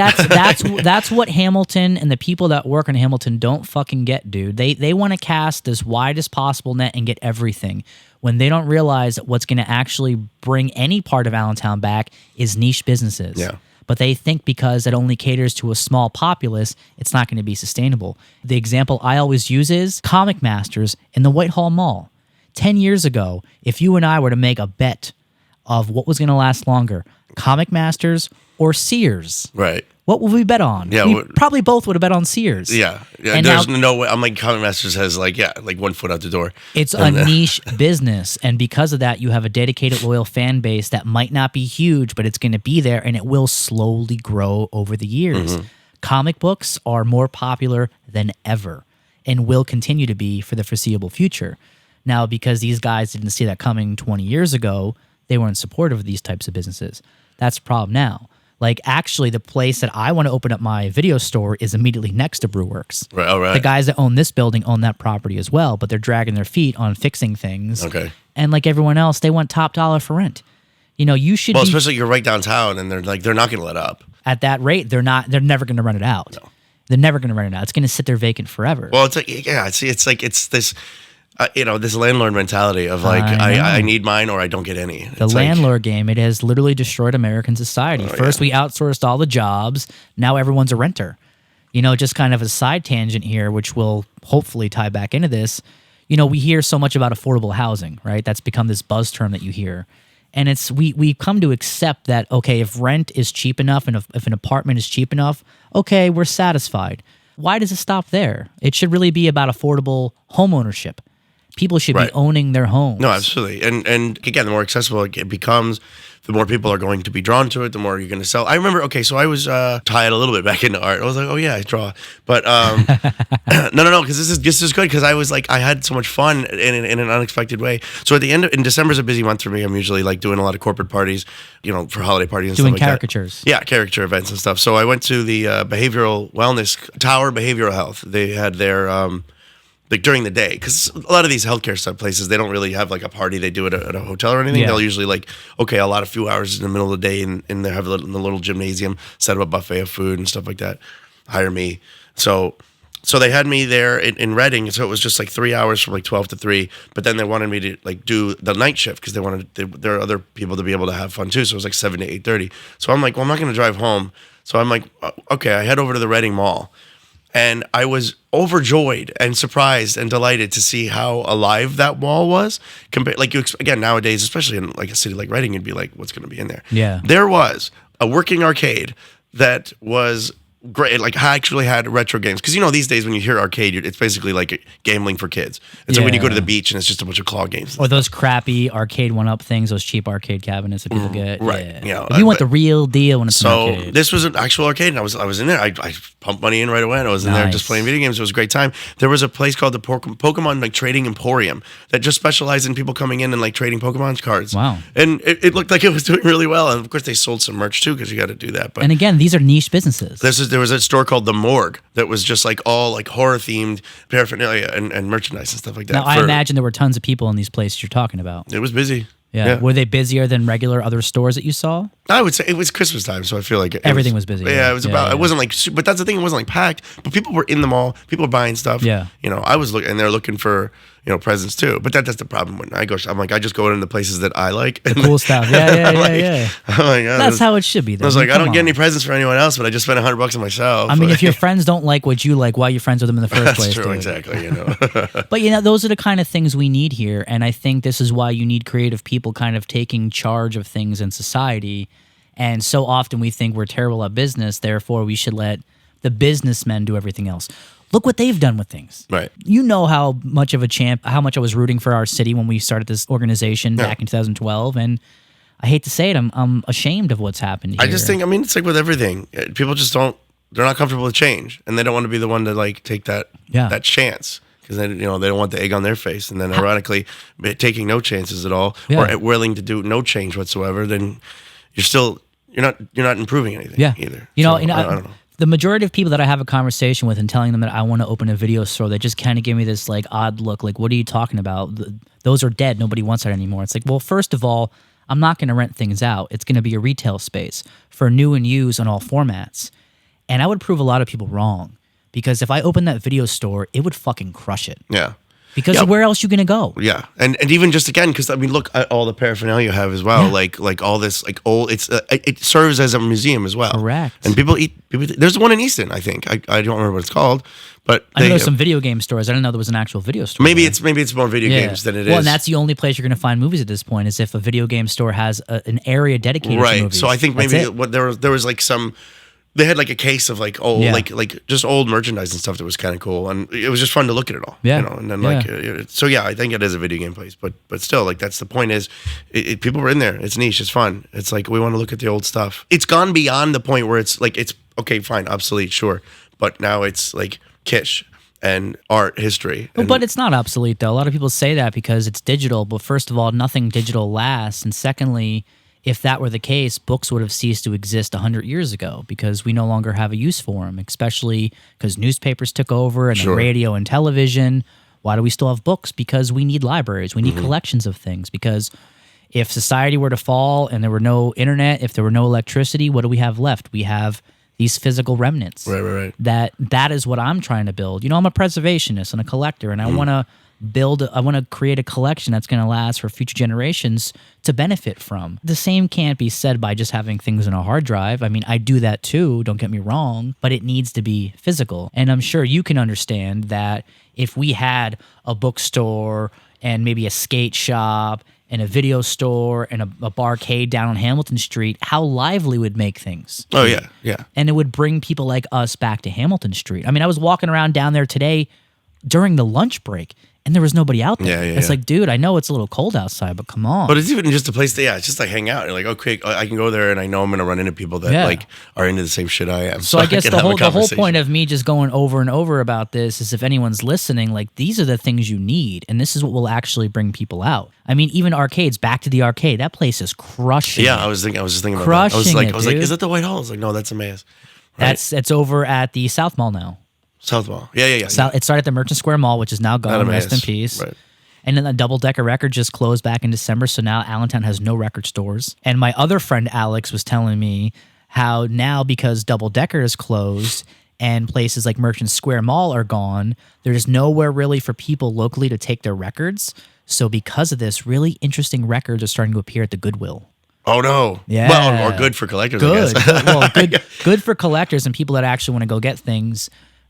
that's what Hamilton and the people that work in Hamilton don't fucking get, dude. They want to cast as wide as possible net and get everything, when they don't realize that what's going to actually bring any part of Allentown back is niche businesses. Yeah. But they think because it only caters to a small populace, it's not going to be sustainable. The example I always use is Comic Masters in the Whitehall Mall. 10 years ago, if you and I were to make a bet of what was going to last longer, Comic Masters or Sears, right? What will we bet on? Yeah, we probably both would have bet on Sears. Yeah. And There's now, no way. I'm like, Comic Masters has like 1 foot out the door. It's a niche business, and because of that, you have a dedicated, loyal fan base that might not be huge, but it's going to be there, and it will slowly grow over the years. Comic books are more popular than ever and will continue to be for the foreseeable future. Now, because these guys didn't see that coming 20 years ago, they weren't supportive of these types of businesses. That's the problem now. Like, actually, the place that I want to open up my video store is immediately next to Brew Works. Right, all right. The guys that own this building own that property as well, but they're dragging their feet on fixing things. Okay. And like everyone else, they want top dollar for rent. You know, you should Well, be... especially you're right downtown, and they're not going to let up. At that rate, they're never going to rent it out. No. They're never going to rent it out. It's going to sit there vacant forever. Well, it's like, it's this, this landlord mentality of like, I need mine or I don't get any. The landlord game, it has literally destroyed American society. First, we outsourced all the jobs. Now everyone's a renter. You know, just kind of a side tangent here, which will hopefully tie back into this. You know, we hear so much about affordable housing, right? That's become this buzz term that you hear. And it's we come to accept that, okay, if rent is cheap enough and if an apartment is cheap enough, okay, we're satisfied. Why does it stop there? It should really be about affordable home ownership. People should be owning their homes. No, absolutely. And again, the more accessible it becomes, the more people are going to be drawn to it, the more you're going to sell. I remember, so I was tied a little bit back into art. I was like, oh yeah, I draw. But no, because this is good because I was like, I had so much fun in an unexpected way. So at the end in December is a busy month for me. I'm usually like doing a lot of corporate parties, for holiday parties and doing stuff like caricatures. That. Yeah, caricature events and stuff. So I went to the behavioral wellness Tower Behavioral Health. They had their like during the day, because a lot of these healthcare stuff places, they don't really have like a party they do at a hotel or anything. They'll usually like, a few hours in the middle of the day and they have in the little gymnasium, set up a buffet of food and stuff like that, hire me. So they had me there in Reading, so it was just like 3 hours from like 12 to 3, but then they wanted me to like do the night shift because there are other people to be able to have fun too, so it was like 7 to 8:30. So I'm like, well, I'm not going to drive home. So I'm like, okay, I head over to the Reading Mall. And I was overjoyed and surprised and delighted to see how alive that mall was. Again, nowadays, especially in like a city like Reading, you'd be like, what's going to be in there? Yeah. There was a working arcade that was great. Like, I actually had retro games. Because, these days when you hear arcade, it's basically like gambling for kids. And so when you go to the beach and it's just a bunch of claw games. Or those crappy arcade one-up things, those cheap arcade cabinets that people get. Right. Yeah. If you want the real deal when it's an arcade. So this was an actual arcade, and I was in there. I pumped money in right away, and I was in there just playing video games. It was a great time. There was a place called the Pokemon like Trading Emporium that just specialized in people coming in and like trading Pokemon cards. Wow. And it looked like it was doing really well. And of course, they sold some merch too because you got to do that. But and again, these are niche businesses. There was a store called the Morgue that was just like all like horror themed paraphernalia and merchandise and stuff like that. Now, I imagine there were tons of people in these places you're talking about. It was busy. Yeah. Were they busier than regular other stores that you saw? I would say it was Christmas time, so I feel like everything was busy. Yeah, it was it wasn't like, but that's the thing, it wasn't like packed, but people were in the mall, people were buying stuff. Yeah. I was looking, and they're looking for, presents too. But that's the problem when I go, I'm like, I just go into the places that I like. The cool stuff. Yeah. I'm like, that's how it should be. I was like, I don't get any presents for anyone else, but I just spent $100 on myself. I mean, if your friends don't like what you like, why are you friends with them in the first place? That's true, exactly. But those are the kind of things we need here, and I think this is why you need creative people kind of taking charge of things in society. And so often we think we're terrible at business, therefore we should let the businessmen do everything else. Look what they've done with things. Right. You know how much of a champ, how much I was rooting for our city when we started this organization back in 2012, and I hate to say it, I'm ashamed of what's happened here. I just think, it's like with everything, people just they're not comfortable with change, and they don't want to be the one to like take that chance. Because they don't want the egg on their face, and then ironically, taking no chances at all, or willing to do no change whatsoever, then you're not improving anything either. I don't know. The majority of people that I have a conversation with and telling them that I want to open a video store, they just kind of give me this like odd look, like, what are you talking about? Those are dead. Nobody wants that anymore. It's like, well, first of all, I'm not going to rent things out. It's going to be a retail space for new and used on all formats. And I would prove a lot of people wrong, because if I opened that video store, it would fucking crush it. Yeah. Because where else are you going to go? Yeah. And even just again, because look at all the paraphernalia you have as well. Yeah. Like all this like old, it serves as a museum as well. Correct. And people there's one in Easton, I think. I don't remember what it's called. But I know there's some video game stores. I didn't know there was an actual video store. Maybe it's more video games than it is. Well, and that's the only place you're going to find movies at this point, is if a video game store has an area dedicated to movies. So I think maybe there was like some they had like a case of like old, Yeah. like just old merchandise and stuff that was kind of cool, and it was just fun to look at it all. Yeah. You know, and then like so yeah, I think it is a video game place, but still, like that's the point is, people were in there. It's niche. It's fun. It's like we want to look at the old stuff. It's gone beyond the point where it's like it's okay, fine, obsolete, sure, but now it's like kitsch and art history. But it's not obsolete though. A lot of people say that because it's digital. But first of all, nothing digital lasts, and secondly, if that were the case, books would have ceased to exist 100 years ago because we no longer have a use for them, especially because newspapers took over and then radio and television. Why do we still have books? Because we need libraries. We need collections of things. Because if society were to fall and there were no internet, if there were no electricity, what do we have left? We have these physical remnants. Right. That is what I'm trying to build. You know, I'm a preservationist and a collector, and I want to create a collection that's going to last for future generations to benefit from. The same can't be said by just having things in a hard drive. I mean, I do that too, don't get me wrong, but it needs to be physical. And I'm sure you can understand that if we had a bookstore and maybe a skate shop and a video store and a barcade down on Hamilton Street, how lively would make things. Oh, yeah. And it would bring people like us back to Hamilton Street. I mean, I was walking around down there today during the lunch break, and there was nobody out there. It's like, dude, I know it's a little cold outside, but come on. But it's even just a place to, it's just like hang out. You're like, okay, I can go there and I know I'm going to run into people that like are into the same shit I am. So I guess the whole point of me just going over and over about this is if anyone's listening, like these are the things you need, and this is what will actually bring people out. I mean, even arcades, back to the arcade, that place is crushing. Yeah, I was just thinking about that. I was like, is that the White Hall? I was like, no, that's Emmaus. Right? It's over at the South Mall now. South Mall. Yeah. It started at the Merchant Square Mall, which is now gone. Rest in peace. Right. And then the Double Decker Record just closed back in December, so now Allentown has no record stores. And my other friend Alex was telling me how now because Double Decker is closed and places like Merchant Square Mall are gone, there's nowhere really for people locally to take their records. So because of this, really interesting records are starting to appear at the Goodwill. Oh no! Yeah, well, or good for collectors. I guess. Well, good for collectors and people that actually want to go get things.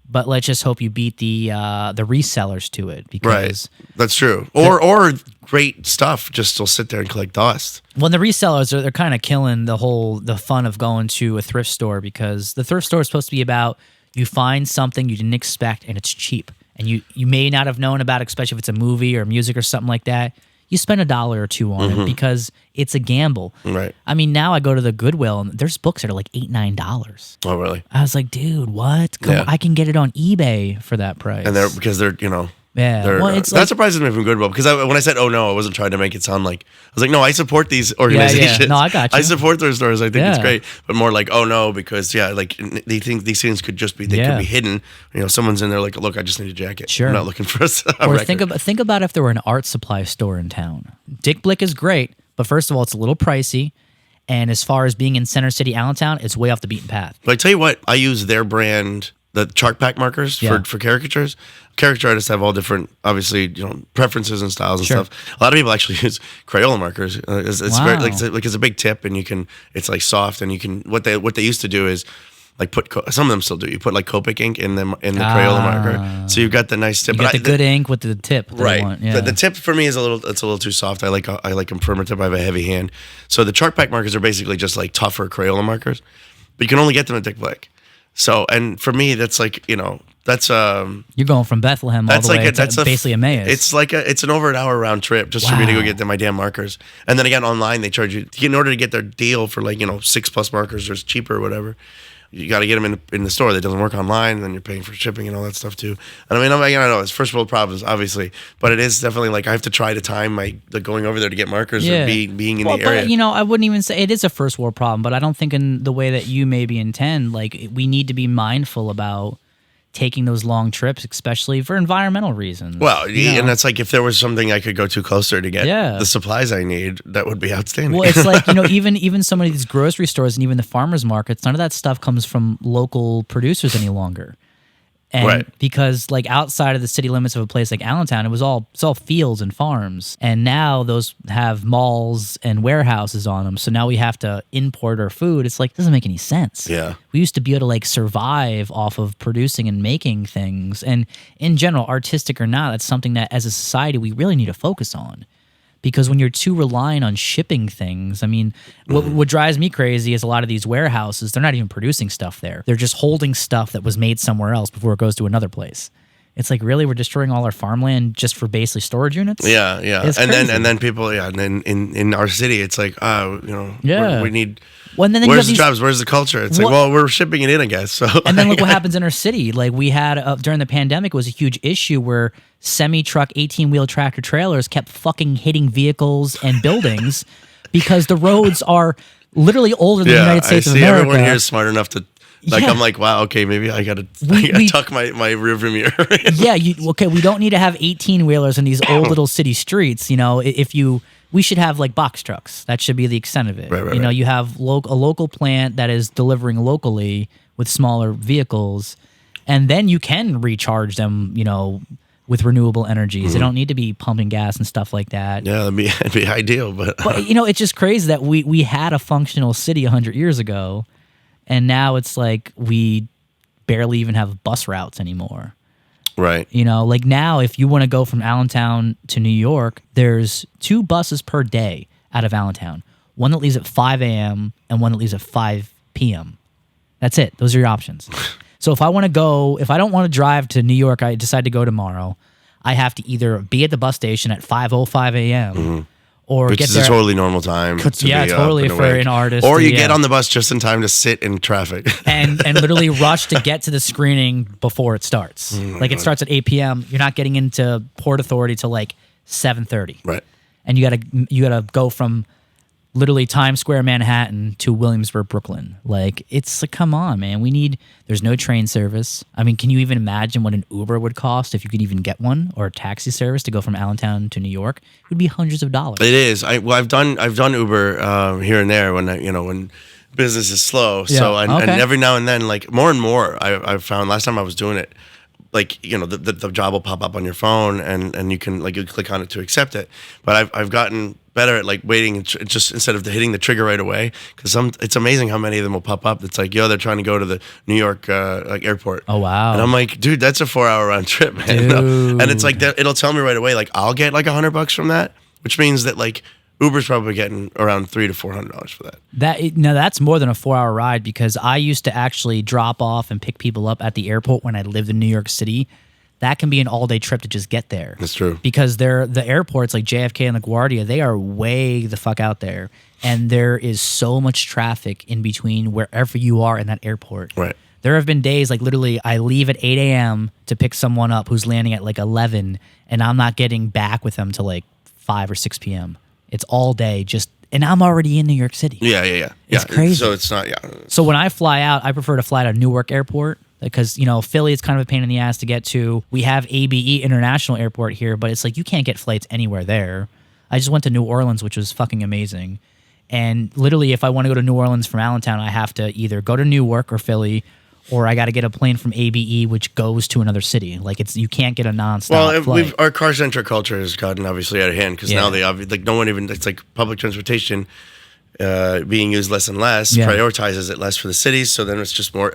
But let's just hope you beat the resellers to it, because that's true. Or great stuff just will sit there and collect dust. When the resellers they're kind of killing the fun of going to a thrift store, because the thrift store is supposed to be about you find something you didn't expect and it's cheap, and you may not have known about it, especially if it's a movie or music or something like that. You spend $1 or $2 on it because it's a gamble. Right. I mean, now I go to the Goodwill and there's books that are like $8, $9. Oh, really? I was like, dude, what? Come on, I can get it on eBay for that price. And because they're yeah. Well, it's that surprises me from Goodwill, because when I said, oh no, I wasn't trying to make it sound like, I was like, no, I support these organizations. Yeah. No, I got you. I support their stores. I think it's great. But more like, oh no, because like they think these things could just be, could be hidden. Someone's in there like, look, I just need a jacket. Sure. I'm not looking for a or record. think about if there were an art supply store in town. Dick Blick is great, but first of all, it's a little pricey. And as far as being in Center City, Allentown, it's way off the beaten path. But I tell you what, I use their brand, the chalk pack markers for caricatures. Caricature artists have all different, obviously, preferences and styles and stuff. A lot of people actually use Crayola markers. It's very like it's a big tip, and it's like soft, and you can what they used to do is like put some of them still do. You put like Copic ink in the Crayola marker, so you've got the nice tip. You got the good ink with the tip, right? The tip for me is a little too soft. I like a firmer tip. I have a heavy hand, so the chalk pack markers are basically just like tougher Crayola markers, but you can only get them at Dick Blick. So, and for me, that's like, that's you're going from Bethlehem all the way to basically Emmaus. It's an over an hour round trip just for me to go get my damn markers. And then again, online they charge you in order to get their deal for 6+ markers or it's cheaper or whatever. You got to get them in the store. That doesn't work online, and then you're paying for shipping and all that stuff too. And I know it's first world problems, obviously, but it is definitely like I have to try to time the going over there to get markers or being in the area. But, I wouldn't even say it is a first world problem, but I don't think in the way that you maybe intend. Like, we need to be mindful about taking those long trips, especially for environmental reasons. Well, and that's like if there was something I could go to closer to get the supplies I need, that would be outstanding. Well, it's like, even some of these grocery stores and even the farmers markets, none of that stuff comes from local producers any longer. And because like outside of the city limits of a place like Allentown, it's all fields and farms. And now those have malls and warehouses on them. So now we have to import our food. It's like, it doesn't make any sense. Yeah. We used to be able to like survive off of producing and making things. And in general, artistic or not, that's something that as a society we really need to focus on. Because when you're too reliant on shipping things, I mean, what drives me crazy is a lot of these warehouses, they're not even producing stuff there. They're just holding stuff that was made somewhere else before it goes to another place. It's like, really, we're destroying all our farmland just for basically storage units? Yeah. It's and crazy. then people, and then in our city, it's like, we need. Well, and then where's the jobs? Where's the culture? It's like, well, we're shipping it in, I guess. So, and then look what happens in our city. Like we had during the pandemic, it was a huge issue where semi-truck, 18-wheel tractor trailers kept fucking hitting vehicles and buildings because the roads are literally older than the United States of America. Everyone here is smart enough to. Like, I'm like, wow, okay, maybe I gotta tuck my rearview mirror. We don't need to have 18-wheelers in these old little city streets. You know, we should have like box trucks. That should be the extent of it. Right. You have a local plant that is delivering locally with smaller vehicles, and then you can recharge them, with renewable energies. They don't need to be pumping gas and stuff like that. Yeah, that'd be ideal. But it's just crazy that we had a functional city 100 years ago. And now it's like we barely even have bus routes anymore. Right. Like now if you want to go from Allentown to New York, there's 2 buses per day out of Allentown. One that leaves at 5 a.m. and one that leaves at 5 p.m. That's it. Those are your options. So if I don't want to drive to New York, I decide to go tomorrow, I have to either be at the bus station at 5:05 a.m. Or which get is there a totally normal time. Totally for an artist. Or you get on the bus just in time to sit in traffic. and literally rush to get to the screening before it starts. It starts at 8 p.m. You're not getting into Port Authority till like 7:30. Right. And you gotta go from literally Times Square, Manhattan to Williamsburg, Brooklyn. Like, it's like, come on, man. There's no train service. I mean, can you even imagine what an Uber would cost if you could even get one, or a taxi service to go from Allentown to New York? It would be hundreds of dollars. It is. I've done Uber here and there when business is slow. Yeah. So and every now and then, like more and more, I've found last time I was doing it, like, the job will pop up on your phone and you can, like, you click on it to accept it. But I've gotten better at, like, waiting just instead of hitting the trigger right away, because it's amazing how many of them will pop up. It's like, they're trying to go to the New York airport. Oh, wow. And I'm like, dude, that's a 4-hour round trip, man. Dude. And it's like it'll tell me right away, like, I'll get like $100 from that, which means that, like, Uber's probably getting around $300 to $400 for that. That's more than a 4-hour ride, because I used to actually drop off and pick people up at the airport when I lived in New York City. That can be an all-day trip to just get there. That's true. Because the airports like JFK and LaGuardia, they are way the fuck out there. And there is so much traffic in between wherever you are in that airport. Right. There have been days, like, literally, I leave at 8 a.m. to pick someone up who's landing at like 11, and I'm not getting back with them till like 5 or 6 p.m. It's all day, and I'm already in New York City. Yeah. It's crazy. So it's not, So when I fly out, I prefer to fly to Newark Airport, because, Philly is kind of a pain in the ass to get to. We have ABE International Airport here, but it's like you can't get flights anywhere there. I just went to New Orleans, which was fucking amazing. And literally, if I want to go to New Orleans from Allentown, I have to either go to Newark or Philly, or I got to get a plane from ABE, which goes to another city. Like, you can't get a nonstop flight. Our car-centric culture has gotten obviously out of hand, because now no one even, it's like public transportation being used less and less, prioritizes it less for the cities. So then it's just more,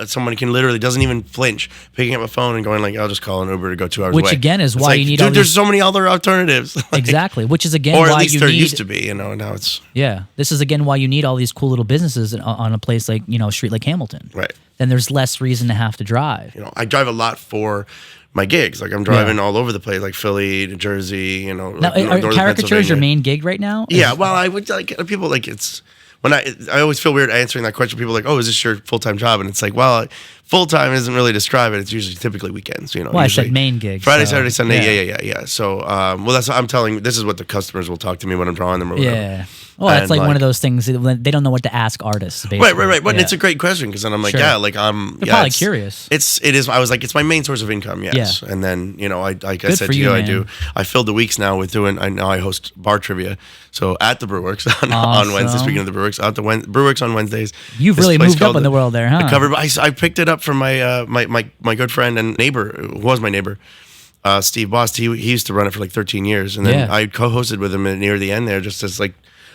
someone can literally doesn't even flinch, picking up a phone and going like, I'll just call an Uber to go 2 hours away. Which again is why you need dude, there's so many other alternatives. Exactly. Which is again or why at least you there need, used to be, now it's. Yeah. This is again why you need all these cool little businesses on a place like, a street like Hamilton. Right. Then there's less reason to have to drive. I drive a lot for my gigs. Like, I'm driving all over the place, like Philly, New Jersey, Now, like are caricatures your main gig right now? Yeah. Well, I would like people like it's. When I always feel weird answering that question. People are like, oh, is this your full-time job? And it's like, well, full-time isn't really describe it. It's usually typically weekends, Well, I said main gigs. Friday, Saturday, Sunday. Yeah. So, that's what I'm telling. This is what the customers will talk to me when I'm drawing them or whatever. Yeah. Well, that's like one of those things. They don't know what to ask artists. Basically. Right. But it's a great question, because then I'm like, They're probably curious. It is. I was like, it's my main source of income. Yes. Yeah. And then like I said to you, man. I filled the weeks now with doing. I host bar trivia. So at the Brew Works on Wednesday. Speaking of the Brew Works, Brew Works on Wednesdays. You've really moved up in the world there, huh? I picked it up from my my good friend and neighbor, who was my neighbor. Steve Bost, he used to run it for like 13 years, and then I co-hosted with him near the end there, just as like,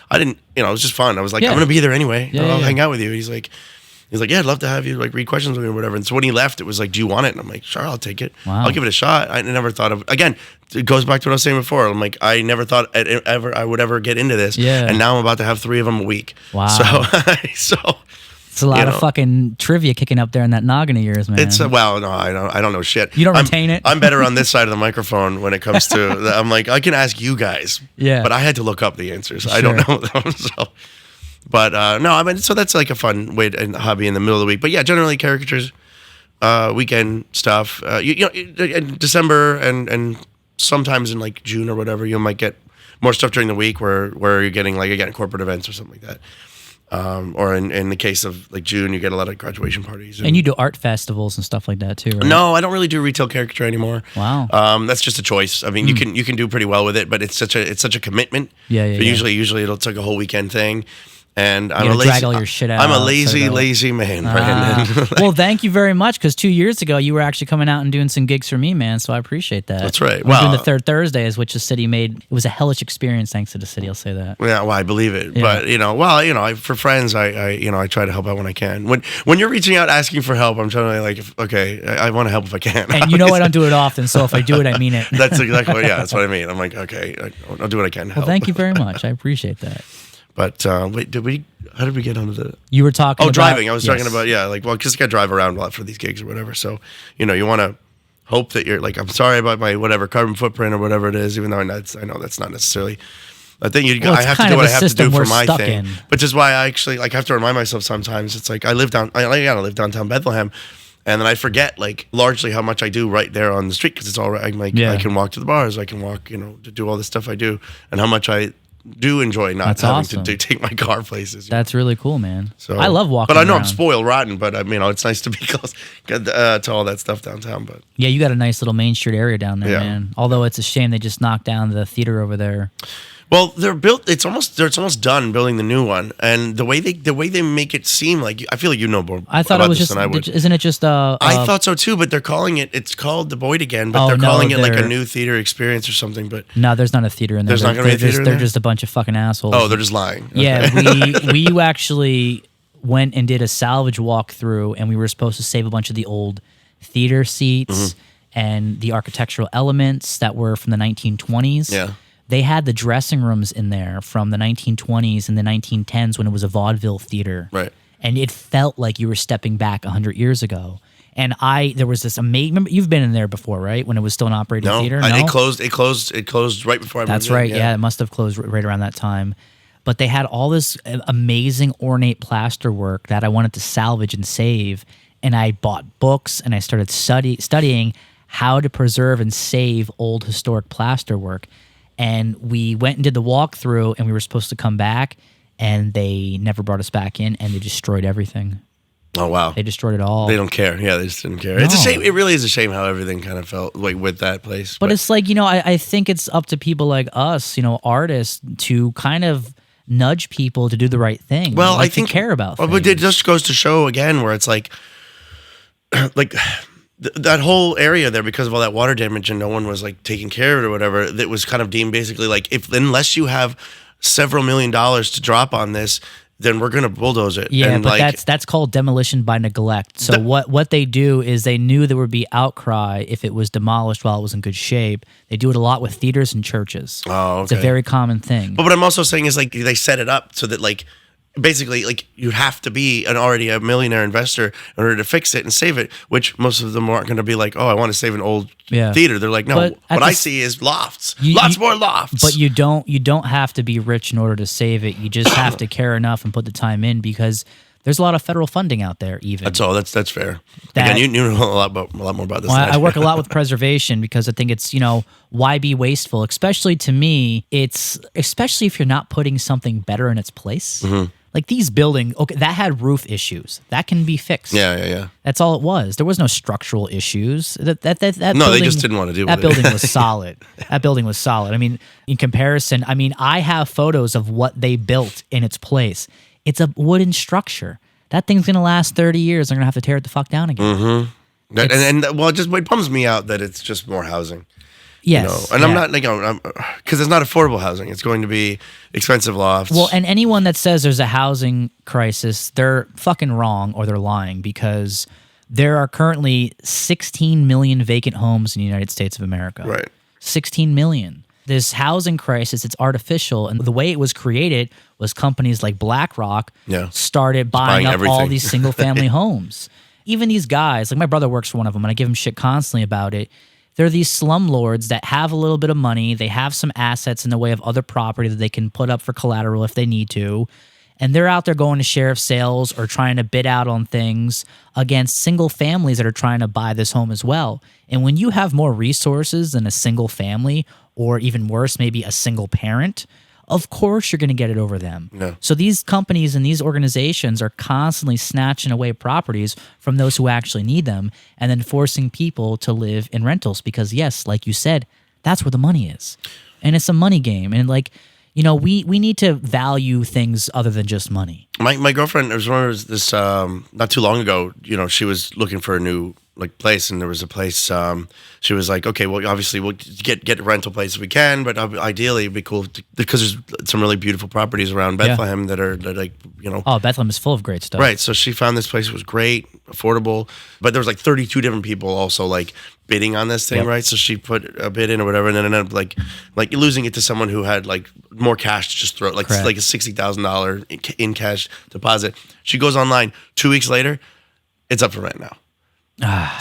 I didn't, it was just fun. I was like, I'm gonna be there anyway. I'll hang out with you. He's like, He's like, yeah, I'd love to have you like read questions with me or whatever. And so when he left, it was like, do you want it? And I'm like, sure, I'll take it. Wow. I'll give it a shot. I never thought of, again, it goes back to what I was saying before. I'm like, I never thought I would ever get into this. Yeah. And now I'm about to have 3 of them a week. Wow. So it's a lot of fucking trivia kicking up there in that noggin of yours, man. it's well, no, I don't know shit. You don't retain it? I'm better on this side of the microphone when it comes to. I'm like, I can ask you guys. Yeah. But I had to look up the answers. Sure. I don't know them. So, but no, I mean, so that's like a fun way and hobby in the middle of the week. But yeah, generally caricatures, weekend stuff. You know, in December and sometimes in like June or whatever, you might get more stuff during the week where you're getting like again corporate events or something like that. Or in the case of like June, you get a lot of graduation parties. And you do art festivals and stuff like that too, right? No, I don't really do retail caricature anymore. Wow. That's just a choice. I mean, you can do pretty well with it, but it's such a commitment. Yeah. Usually it's like a whole weekend thing. And I'm drag all your shit out. I'm a lazy man, Brandon. Well, thank you very much, because 2 years ago you were actually coming out and doing some gigs for me, man. So I appreciate that. That's right. We're doing the Third Thursdays, which the city made. It was a hellish experience, thanks to the city. I'll say that. Yeah, well, I believe it. Yeah. But for friends, I try to help out when I can. When you're reaching out asking for help, I'm trying to like, okay, I want to help if I can. And you know I don't do it often, so if I do it, I mean it. That's exactly that's what I mean. I'm like, okay, I'll do what I can to help. Well, thank you very much. I appreciate that. But wait, how did we get onto the? You were talking about driving. I was yes. talking about, because I got to drive around a lot for these gigs or whatever. So, you want to hope that you're like, I'm sorry about my whatever carbon footprint or whatever it is, even though I know that's not necessarily a thing. I have to do what I have to do for my thing. Which is why I actually like have to remind myself sometimes. It's like I live downtown Bethlehem. And then I forget, like, largely how much I do right there on the street, because it's all right. I can walk to the bars. I can walk, to do all the stuff I do, and how much I do enjoy not having to take my car places. That's really cool, man. So I love walking But I know around. I'm spoiled rotten, but it's nice to be close to all that stuff downtown. But yeah, you got a nice little Main Street area down there, Yeah. man. Although it's a shame they just knocked down the theater over there. well, they're built. It's almost done building the new one, and the way they make it seem like I feel like you know more. I thought about it was this just. than I would. Isn't it just? I thought so too, but they're calling it. It's called the Boyd again, but they're calling it like a new theater experience or something. But no, there's not a theater in there. There's not going to be a theater in there? They're just a bunch of fucking assholes. Oh, they're just lying. Yeah, we actually went and did a salvage walkthrough, and we were supposed to save a bunch of the old theater seats and the architectural elements that were from the 1920s. Yeah. They had the dressing rooms in there from the 1920s and the 1910s when it was a vaudeville theater. Right. And it felt like you were stepping back 100 years ago. And there was this amazing. Remember, you've been in there before, right? When it was still an operating theater. No, it closed. It closed right before I moved in. That's right. Yeah, it must have closed right around that time. But they had all this amazing ornate plaster work that I wanted to salvage and save. And I bought books and I started studying how to preserve and save old historic plaster work. And we went and did the walkthrough, and we were supposed to come back, and they never brought us back in, and they destroyed everything. Oh, wow. They destroyed it all. They don't care. Yeah, they just didn't care. No. It's a shame. It really is a shame how everything kind of felt like with that place. But it's like, I think it's up to people like us, artists, to kind of nudge people to do the right thing. Well, I think to care about things. But it just goes to show again where it's like that whole area there, because of all that water damage and no one was like taking care of it or whatever, that was kind of deemed basically like, unless you have several $1 million to drop on this, then we're going to bulldoze it. Yeah, and but that's called demolition by neglect. So what they do is they knew there would be outcry if it was demolished while it was in good shape. They do it a lot with theaters and churches. Oh, okay. It's a very common thing. But what I'm also saying is like they set it up so that like basically like you have to be already a millionaire investor in order to fix it and save it, which most of them aren't going to be like, oh, I want to save an old theater. They're like, no, what I see is lofts, lots more lofts. But you don't have to be rich in order to save it. You just have to care enough and put the time in, because there's a lot of federal funding out there. Even that's all. That's fair. Again, you know a lot more about this. Well, I work a lot with preservation, because I think it's why be wasteful? Especially to me, especially if you're not putting something better in its place. Mm-hmm. Like these buildings, okay, that had roof issues. That can be fixed. Yeah. That's all it was. There was no structural issues. That no, building, they just didn't want to do that. That building was solid. That building was solid. I mean, in comparison, I have photos of what they built in its place. It's a wooden structure. That thing's gonna last 30 years. They're gonna have to tear it the fuck down again. Mm-hmm. Well, it bums me out that it's just more housing. Yes, and I'm not like, because it's not affordable housing. It's going to be expensive lofts. Well, and anyone that says there's a housing crisis, they're fucking wrong or they're lying, because there are currently 16 million vacant homes in the United States of America. Right. 16 million. This housing crisis, it's artificial. And the way it was created was companies like BlackRock started buying up everything. all these single family homes. Even these guys, like my brother works for one of them, and I give him shit constantly about it. They're these slumlords that have a little bit of money. They have some assets in the way of other property that they can put up for collateral if they need to. And they're out there going to sheriff sales or trying to bid out on things against single families that are trying to buy this home as well. And when you have more resources than a single family, or even worse, maybe a single parent, of course you're going to get it over them. Yeah. So these companies and these organizations are constantly snatching away properties from those who actually need them and then forcing people to live in rentals because, yes, like you said, that's where the money is. And it's a money game. And like, you know, we need to value things other than just money. My girlfriend, there was this not too long ago, you know, she was looking for a new place, and there was a place, she was like, okay, well, obviously we'll get a rental place if we can, but ideally it'd be cool because there's some really beautiful properties around Bethlehem that are like, you know. Oh, Bethlehem is full of great stuff. Right, so she found this place. It was great, affordable, but there was like 32 different people also like bidding on this thing, right? So she put a bid in or whatever, and then ended up like losing it to someone who had like more cash to just throw, like a $60,000 in cash deposit. She goes online 2 weeks later, it's up for rent now.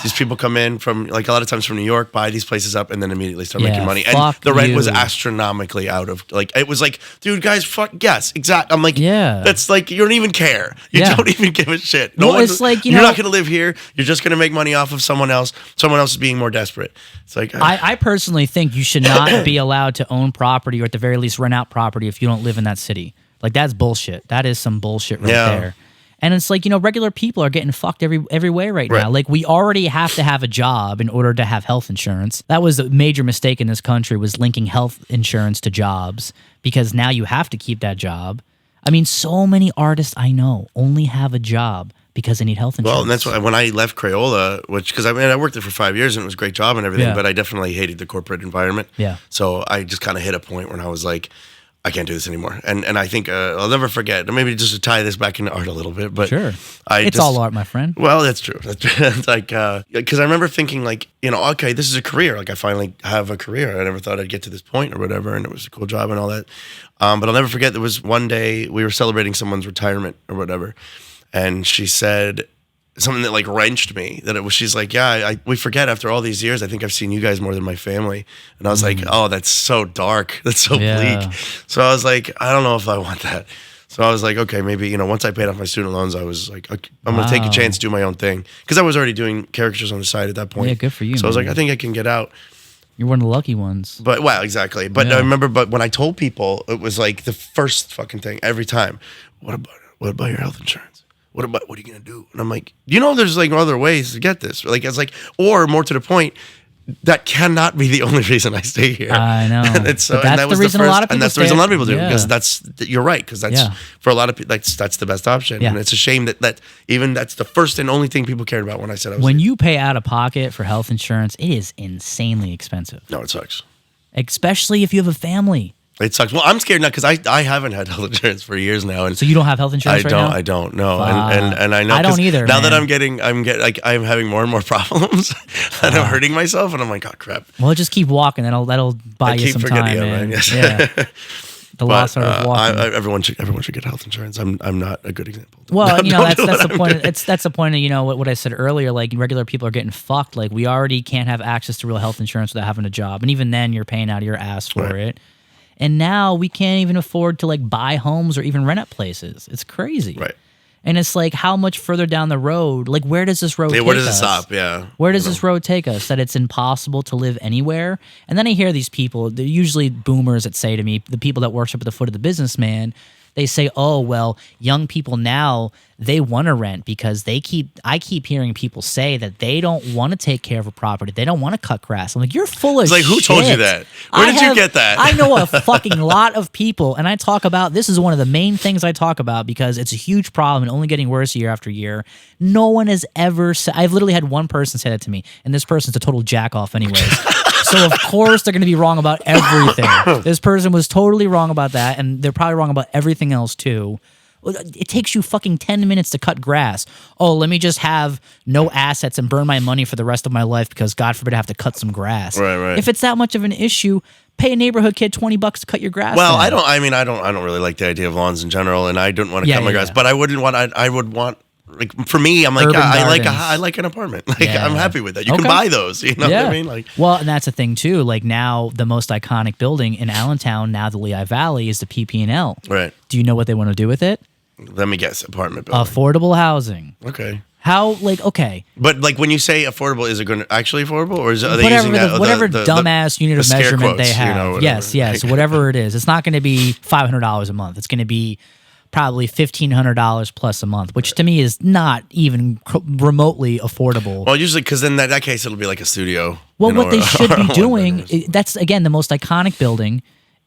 These people come in from, like, a lot of times from New York, buy these places up, and then immediately start making money. And the rent was astronomically out of, like, it was like, dude, guys, fuck, yes, exact. I'm like, that's like, you don't even care. You don't even give a shit. It's like, you're not going to live here. You're just going to make money off of someone else. Someone else is being more desperate. It's like, I personally think you should not be allowed to own property, or at the very least rent out property, if you don't live in that city. Like, that's bullshit. That is some bullshit right there. And it's like, you know, regular people are getting fucked every way right now. Like, we already have to have a job in order to have health insurance. That was the major mistake in this country, was linking health insurance to jobs, because now you have to keep that job. I mean, so many artists I know only have a job because they need health insurance. Well, and that's why when I left Crayola, because I mean, I worked there for 5 years and it was a great job and everything, but I definitely hated the corporate environment. Yeah. So I just kind of hit a point when I was like, I can't do this anymore. And I think I'll never forget, maybe just to tie this back into art a little bit, but sure. It's all art, my friend. Well, that's true. It's like, because I remember thinking like, you know, okay, this is a career. Like, I finally have a career. I never thought I'd get to this point or whatever. And it was a cool job and all that. But I'll never forget, there was one day we were celebrating someone's retirement or whatever. And she said something that like wrenched me, that it was, she's like, yeah, we forget after all these years, I think I've seen you guys more than my family. And I was like, oh, that's so dark. That's so bleak. So I was like, I don't know if I want that. So I was like, okay, maybe, you know, once I paid off my student loans, I was like, okay, I'm going to take a chance to do my own thing. Because I was already doing caricatures on the side at that point. Yeah, good for you. So I was like, I think I can get out. You're one of the lucky ones. But, well, exactly. But I remember, when I told people, it was like the first fucking thing every time. What about your health insurance? What are you gonna do? And I'm like, you know, there's like other ways to get this. Like, it's like, or more to the point, that cannot be the only reason I stay here. I know. And that's the reason a lot of people. And that's the reason a lot of people do, because you're right, because that's for a lot of people, that's the best option. Yeah. And it's a shame that even that's the first and only thing people cared about when I said I was. When you pay out of pocket for health insurance, it is insanely expensive. No, it sucks. Especially if you have a family. It sucks. Well, I'm scared now because I haven't had health insurance for years now, and so you don't have health insurance right now? I don't know, and I know I don't either. Now man. that I'm having more and more problems, and I'm hurting myself, and I'm like, oh crap. Well, just keep walking. That'll buy you some time, man. Yes. Yeah. The lost art of walking. Everyone should get health insurance. I'm not a good example. Well, you know, that's the point. That's the point of, you know, what I said earlier. Like, regular people are getting fucked. Like, we already can't have access to real health insurance without having a job, and even then, you're paying out of your ass for it. And now we can't even afford to like buy homes or even rent out places. It's crazy. Right. And it's like, how much further down the road, like, where does this road take us? Where does it stop? Yeah. Where does this road take us? That it's impossible to live anywhere? And then I hear these people, they're usually boomers, that say to me, the people that worship at the foot of the businessman, they say, oh, well, young people now, they want to rent because I keep hearing people say that they don't want to take care of a property. They don't want to cut grass. I'm like, you're full of shit. It's like, who told you that? Where did you get that? I know a fucking lot of people, and I talk about, this is one of the main things I talk about because it's a huge problem and only getting worse year after year. No one has ever said, I've literally had one person say that to me, and this person's a total jack off anyways. So of course they're going to be wrong about everything. This person was totally wrong about that, and they're probably wrong about everything else too. It takes you fucking 10 minutes to cut grass. Oh, let me just have no assets and burn my money for the rest of my life because God forbid I have to cut some grass. Right. If it's that much of an issue, pay a neighborhood kid $20 to cut your grass. Well, down. I don't really like the idea of lawns in general, and I don't want to cut my grass. But I would want. Like for me, I'm like, Urban I like an apartment. Like I'm happy with that. You can buy those. You know what I mean? Like, well, and that's the thing too. Like now, the most iconic building in Allentown, now the Lehigh Valley, is the PP&L. Right. Do you know what they want to do with it? Let me guess. Apartment building. Affordable housing. Okay. How okay? But like when you say affordable, is it going to actually affordable, or are they whatever using that whatever dumbass unit of measurement they have? You know, yes, whatever it is. It's not going to be $500 a month. It's going to be probably $1,500 plus a month, which to me is not even remotely affordable. Well, usually because in that case it'll be like a studio. Well, what they should be doing, that's again the most iconic building.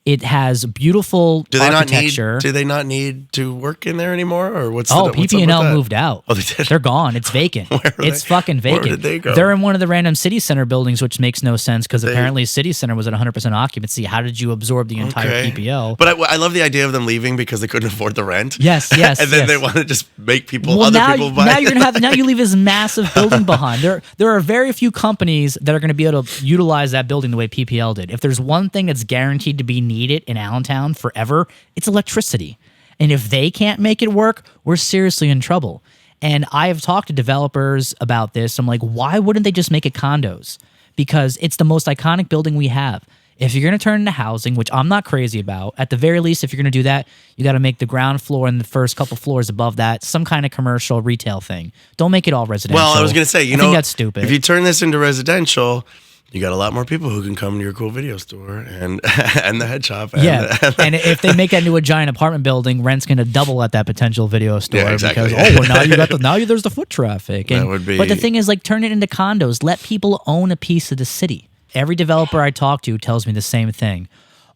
It has beautiful architecture. Do they not need to work in there anymore, or what's? PP&L moved out. Oh, they did. They're gone. It's vacant. It's fucking vacant. Where did they go? They're in one of the random city center buildings, which makes no sense because apparently city center was at 100% occupancy. How did you absorb the entire PPL? But I love the idea of them leaving because they couldn't afford the rent. Yes. And then they want to just make people other people buy. Now you're gonna have. Now you leave this massive building behind. There are very few companies that are going to be able to utilize that building the way PPL did. If there's one thing that's guaranteed to be needed in Allentown forever, it's electricity. And if they can't make it work, we're seriously in trouble. And I have talked to developers about this. I'm like, why wouldn't they just make it condos? Because it's the most iconic building we have. If you're going to turn it into housing, which I'm not crazy about, at the very least, if you're going to do that, you got to make the ground floor and the first couple floors above that some kind of commercial retail thing. Don't make it all residential. Well, I was going to say, I think that's stupid. If you turn this into residential, you got a lot more people who can come to your cool video store and the head shop. And if they make that into a giant apartment building, rent's going to double at that potential video store. Yeah, exactly. Because now there's the foot traffic. And, that would be. But the thing is, like, turn it into condos. Let people own a piece of the city. Every developer I talk to tells me the same thing.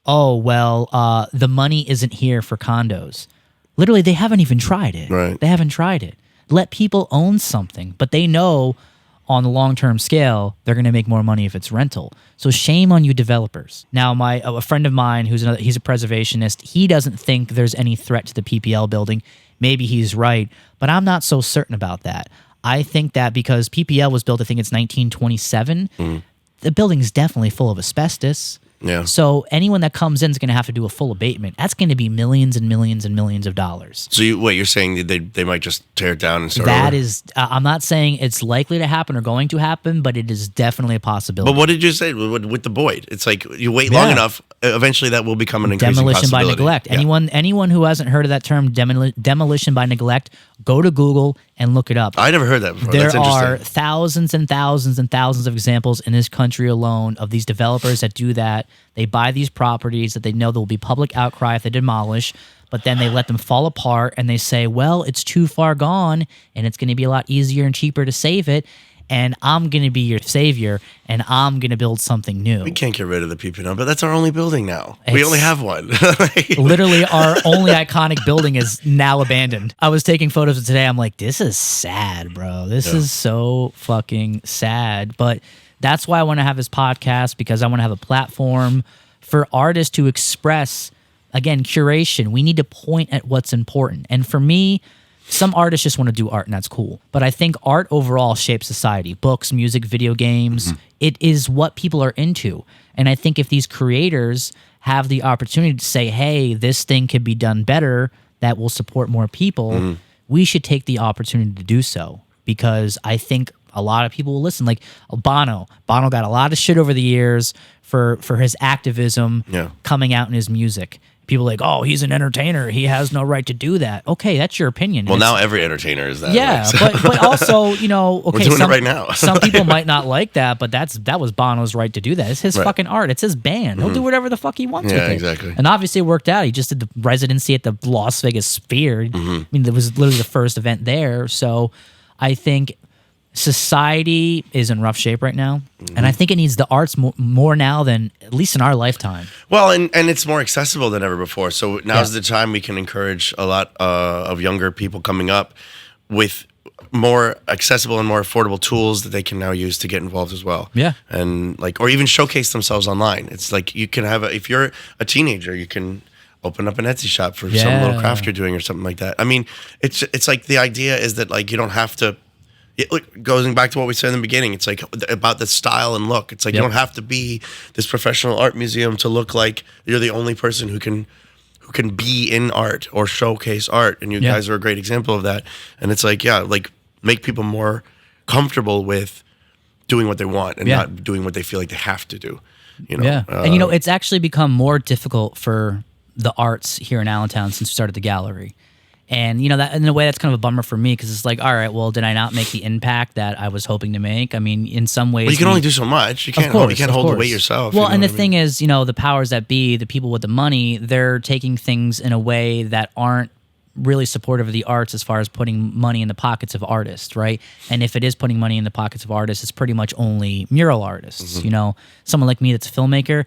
Oh, well, the money isn't here for condos. Literally, they haven't even tried it. Right. They haven't tried it. Let people own something, but they know on the long-term scale, they're going to make more money if it's rental. So shame on you developers. Now, a friend of mine he's a preservationist. He doesn't think there's any threat to the PPL building. Maybe he's right, but I'm not so certain about that. I think that because PPL was built, I think it's 1927, the building's definitely full of asbestos. Yeah. So anyone that comes in is going to have to do a full abatement. That's going to be millions and millions and millions of dollars. So you're saying they might just tear it down and start That over? is, I'm not saying it's likely to happen or going to happen, but it is definitely a possibility. But what did you say with the Boyd? It's like you wait long enough, eventually that will become an increasing demolition by possibility. neglect. Yeah. Anyone who hasn't heard of that term, demolition by neglect, go to Google and look it up. I never heard that before. There That's are interesting. thousands and thousands and thousands of examples in this country alone of these developers that do that. They buy these properties that they know there will be public outcry if they demolish, but then they let them fall apart and they say, well, it's too far gone and it's going to be a lot easier and cheaper to save it. And I'm going to be your savior, and I'm going to build something new. We can't get rid of the PP&L, but that's our only building now. We only have one. Literally, our only iconic building is now abandoned. I was taking photos of today. I'm like, this is sad, bro. This is so fucking sad. But that's why I want to have this podcast, because I want to have a platform for artists to express, again, curation. We need to point at what's important. And for me, some artists just want to do art, and that's cool. But I think art overall shapes society. Books, music, video games. It is what people are into. And I think if these creators have the opportunity to say, hey, this thing could be done better, that will support more people, we should take the opportunity to do so. Because I think a lot of people will listen. Like Bono. Bono got a lot of shit over the years for his activism coming out in his music. People are like, oh, he's an entertainer. He has no right to do that. Okay, that's your opinion. Well, now every entertainer is that. Yeah, way, so. but also, okay, we're doing it right now. some people might not like that, but that was Bono's right to do that. It's his fucking art. It's his band. He'll do whatever the fuck he wants with it. Yeah, exactly. And obviously it worked out. He just did the residency at the Las Vegas Sphere. I mean, it was literally the first event there. So I think society is in rough shape right now, and I think it needs the arts more now than at least in our lifetime. Well, and it's more accessible than ever before. So now's the time we can encourage a lot of younger people coming up with more accessible and more affordable tools that they can now use to get involved as well. Yeah. And like, or even showcase themselves online. It's like you can have if you're a teenager, you can open up an Etsy shop for some little craft you're doing or something like that. I mean, it's like the idea is that like you don't have to. Going back to what we said in the beginning, it's like about the style and look. It's like you don't have to be this professional art museum to look like you're the only person who can be in art or showcase art. And you guys are a great example of that. And it's like, like make people more comfortable with doing what they want and not doing what they feel like they have to do. You know? Yeah. And it's actually become more difficult for the arts here in Allentown since we started the gallery. And, that in a way, that's kind of a bummer for me because it's like, all right, well, did I not make the impact that I was hoping to make? I mean, in some ways... Well, you can only do so much. You can't hold the weight yourself. Well, and the thing is, the powers that be, the people with the money, they're taking things in a way that aren't really supportive of the arts as far as putting money in the pockets of artists, right? And if it is putting money in the pockets of artists, it's pretty much only mural artists. Mm-hmm. Someone like me that's a filmmaker...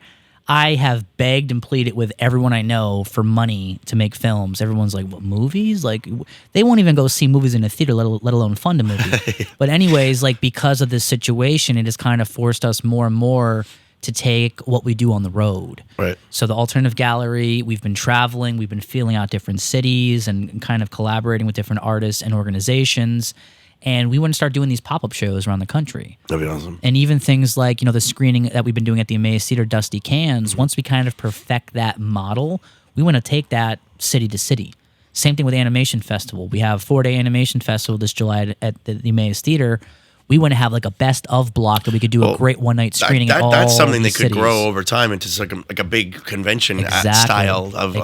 I have begged and pleaded with everyone I know for money to make films. Everyone's like, what, movies? Like, they won't even go see movies in a theater, let alone fund a movie. But anyways, like, because of this situation, it has kind of forced us more and more to take what we do on the road. Right. So the Alternative Gallery, we've been traveling, we've been feeling out different cities and kind of collaborating with different artists and organizations. And we want to start doing these pop-up shows around the country. That'd be awesome. And even things like, the screening that we've been doing at the Amaze Theater, Dusty Cans, once we kind of perfect that model, we want to take that city to city. Same thing with Animation Festival. We have 4-day Animation Festival this July at the Amaze Theater. We want to have like a best of block that we could do a great one-night screening. That's something that could grow over time into like a big convention style of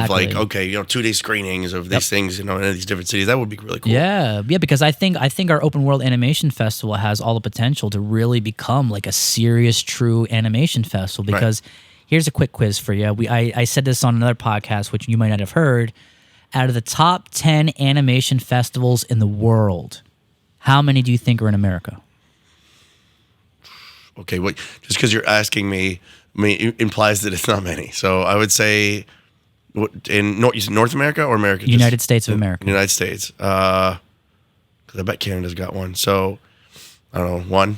like, okay, 2-day screenings of these things, in these different cities. That would be really cool. Yeah, because I think our Open World Animation Festival has all the potential to really become like a serious, true animation festival. Because here's a quick quiz for you. I said this on another podcast, which you might not have heard. Out of the top 10 animation festivals in the world, how many do you think are in America? Okay, just because you're asking me implies that it's not many. So I would say in North America or America? United States of America. United States. Because I bet Canada's got one. So I don't know, 1?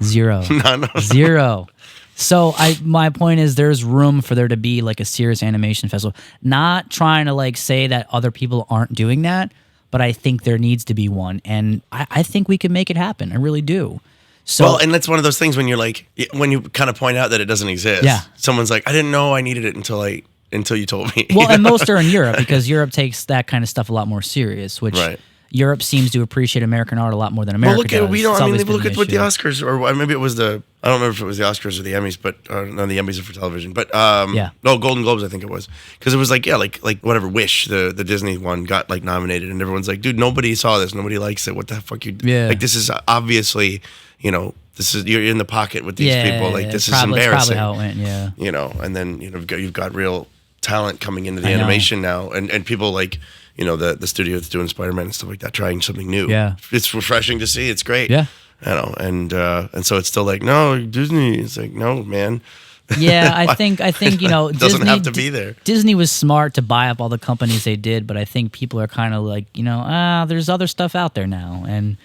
0. No. 0. So my point is there's room for there to be like a serious animation festival. Not trying to like say that other people aren't doing that, but I think there needs to be one, and I think we can make it happen. I really do. So, well, and that's one of those things when you're like, when you kind of point out that it doesn't exist. Yeah. Someone's like, I didn't know I needed it until you told me. Well, and most are in Europe because Europe takes that kind of stuff a lot more serious, which Europe seems to appreciate American art a lot more than America does. Look at what the Oscars, or maybe it was I don't remember if it was the Oscars or the Emmys, but no, the Emmys are for television. But no, Golden Globes I think it was, because it was like like whatever Wish, the Disney one, got like nominated, and everyone's like, dude, nobody saw this, nobody likes it. What the fuck like this is obviously you're in the pocket with these people. Like this is embarrassing. Probably how it went. And then you've got real talent coming into the animation now, and people like. The studio that's doing Spider-Man and stuff like that, trying something new. Yeah. It's refreshing to see. It's great. Yeah. And so it's still like, no, Disney. It's like, no, man. Yeah, I think it doesn't have to be there. Disney was smart to buy up all the companies they did, but I think people are kind of like, there's other stuff out there now. And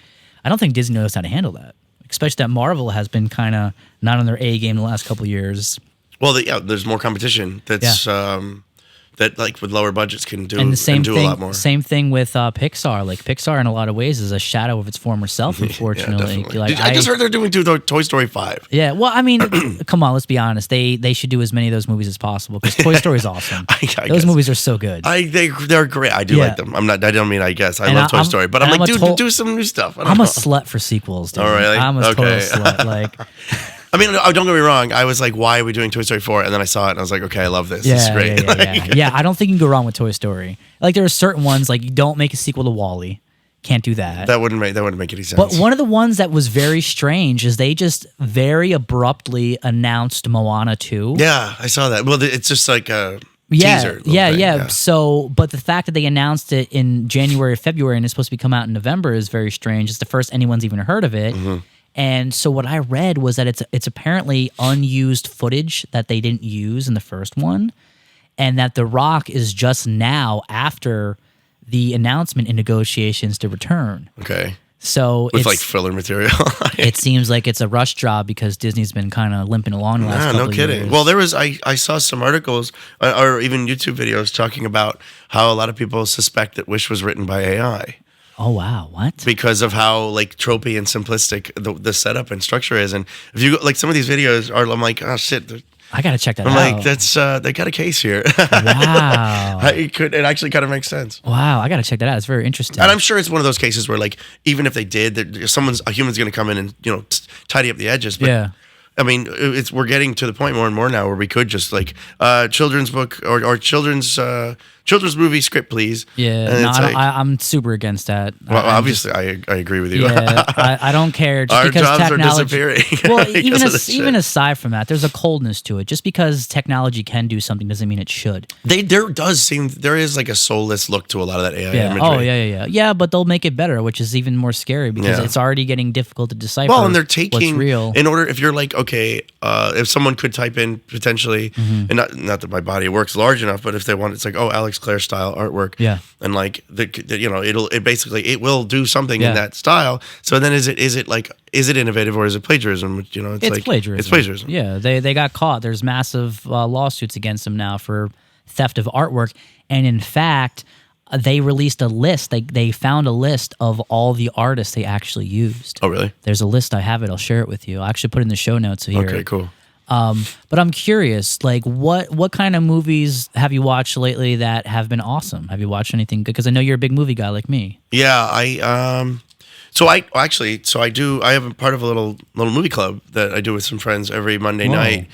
I don't think Disney knows how to handle that, especially that Marvel has been kind of not on their A game the last couple of years. Well, there's more competition. That's that like with lower budgets can do and the same do thing, a lot more. Same thing with Pixar. Like Pixar, in a lot of ways, is a shadow of its former self. Unfortunately, I just heard they're doing Toy Story 5. Yeah, well, I mean, come on, let's be honest. They should do as many of those movies as possible because Toy Story is awesome. Those movies are so good. They're great. I do like them. I don't mean I guess I love Toy Story, but I'm like, dude, do some new stuff. I'm a slut for sequels. Dude. Oh, really? I'm a total slut. Like. I mean, don't get me wrong. I was like, why are we doing Toy Story 4? And then I saw it and I was like, okay, I love this. This is great. Yeah, I don't think you can go wrong with Toy Story. Like there are certain ones, like you don't make a sequel to WALL-E. Can't do that. That wouldn't make any sense. But one of the ones that was very strange is they just very abruptly announced Moana 2. Yeah, I saw that. Well, it's just like a teaser. Yeah. So, but the fact that they announced it in January or February and it's supposed to be come out in November is very strange. It's the first anyone's even heard of it. Mm-hmm. And so what I read was that it's apparently unused footage that they didn't use in the first one, and that The Rock is just now after the announcement in negotiations to return. Okay. So with it's, like filler material. it seems like it's a rush job because Disney's been kind of limping along the last couple no kidding. years. Well, there was I saw some articles or even YouTube videos talking about how a lot of people suspect that Wish was written by AI. Oh wow, what? Because of how like tropey and simplistic the setup and structure is, and if you like some of these videos are, I'm like, oh shit. I gotta check that out. I'm like, that's they got a case here. Wow. It actually kind of makes sense. Wow, I gotta check that out. It's very interesting. And I'm sure it's one of those cases where, like, even if they did, a human's going to come in and tidy up the edges. But, yeah. I mean, we're getting to the point more and more now where we could just like children's book or children's movie script, please. Yeah, and no, it's I'm super against that. Well, obviously, I agree with you. Yeah, I don't care. Just Our because jobs technology, are disappearing. Well, even shit. aside from that, there's a coldness to it. Just because technology can do something doesn't mean it should. There is like a soulless look to a lot of that AI Yeah. imagery. Oh yeah. Yeah, but they'll make it better, which is even more scary because Yeah. it's already getting difficult to decipher. Well, and they're taking what's real. in order. If you're like, okay, if someone could type in potentially, and not that my body works large enough, but if they want, it's like, oh, Alex Clare style artwork. Yeah. And like it will do something in that style. So then is it innovative or is it plagiarism? It's like plagiarism. It's plagiarism. Yeah, they got caught. There's massive lawsuits against them now for theft of artwork, and in fact, they released a list. They found a list of all the artists they actually used. Oh, really? There's a list. I have it. I'll share it with you. I'll actually put it in the show notes here. Okay, cool. But I'm curious, like, what kind of movies have you watched lately that have been awesome? Have you watched anything good? Because I know you're a big movie guy like me. Yeah, I have a part of a little movie club that I do with some friends every Monday night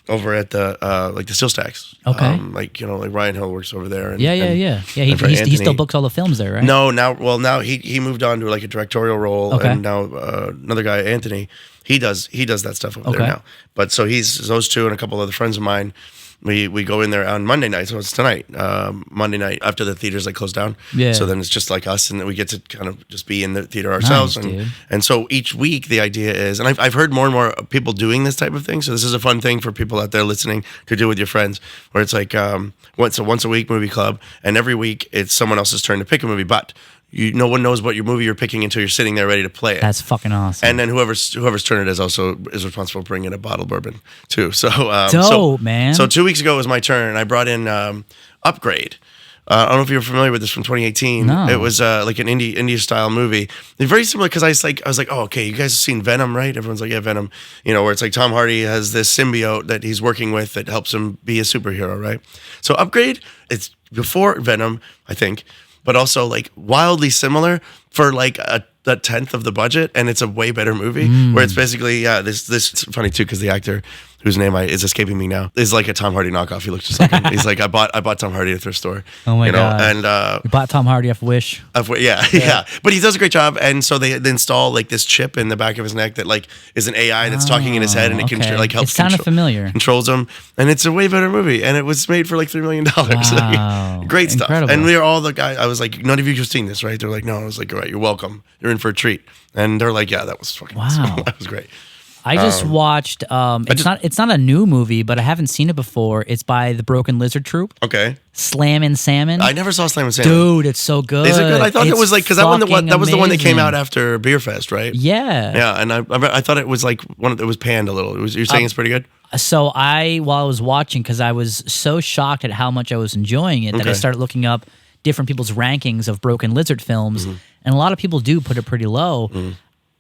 over at the like the Steel Stacks. Okay. Like Ryan Hill works over there. And, Yeah. He still books all the films there, right? No, now he moved on to like a directorial role, Okay. and now another guy, Anthony, he does that stuff over there Okay. now. But so he's those two and a couple other friends of mine. We go in there on Monday night, so it's tonight, Monday night after the theaters like close down. Yeah. So then it's just like us, and then we get to kind of just be in the theater ourselves. Nice, and dude. and so each week the idea is, and I've heard more and more people doing this type of thing. So this is a fun thing for people out there listening to do with your friends, where it's like once a week movie club, and every week it's someone else's turn to pick a movie, but no one knows what your movie you're picking until you're sitting there ready to play it. That's fucking awesome. And then whoever's turn it is also is responsible for bringing a bottle of bourbon too. So Dope, man. So 2 weeks ago was my turn, and I brought in Upgrade. I don't know if you're familiar with this from 2018. No. It was like an indie style movie. It's very similar because I was like, oh, okay, you guys have seen Venom, right? Everyone's like, yeah, Venom. Where it's like Tom Hardy has this symbiote that he's working with that helps him be a superhero, right? So Upgrade, it's before Venom, I think, but also like wildly similar for like a tenth of the budget, and it's a way better movie. Where it's basically this. It's funny too because the actor whose name is escaping me now is like a Tom Hardy knockoff. He looks just like him. He's like I bought Tom Hardy at a thrift store. Oh my God. And you bought Tom Hardy off Wish. Yeah. But he does a great job, and so they install like this chip in the back of his neck that like is an AI that's talking in his head, and it okay. like helps. It's kind of familiar. Controls him, and it's a way better movie, and it was made for like $3 million. Wow. Great stuff. Incredible. And we are all the guys. I was like, none of you have seen this, right? They're like, no. I was like, all right, you're welcome. You're in for a treat. And they're like, yeah, that was fucking awesome. That was great. I just watched. It's not a new movie, but I haven't seen it before. It's by the Broken Lizard Troupe. Okay. Slammin' Salmon. I never saw Slam and Salmon. Dude, it's so good. Is it good? I thought it was like because that was the one that came amazing. out after Beer Fest, right? Yeah. Yeah, and I thought it was like it was panned a little. You're saying it's pretty good? So while I was watching, because I was so shocked at how much I was enjoying it, that I started looking up different people's rankings of Broken Lizard films, and a lot of people do put it pretty low.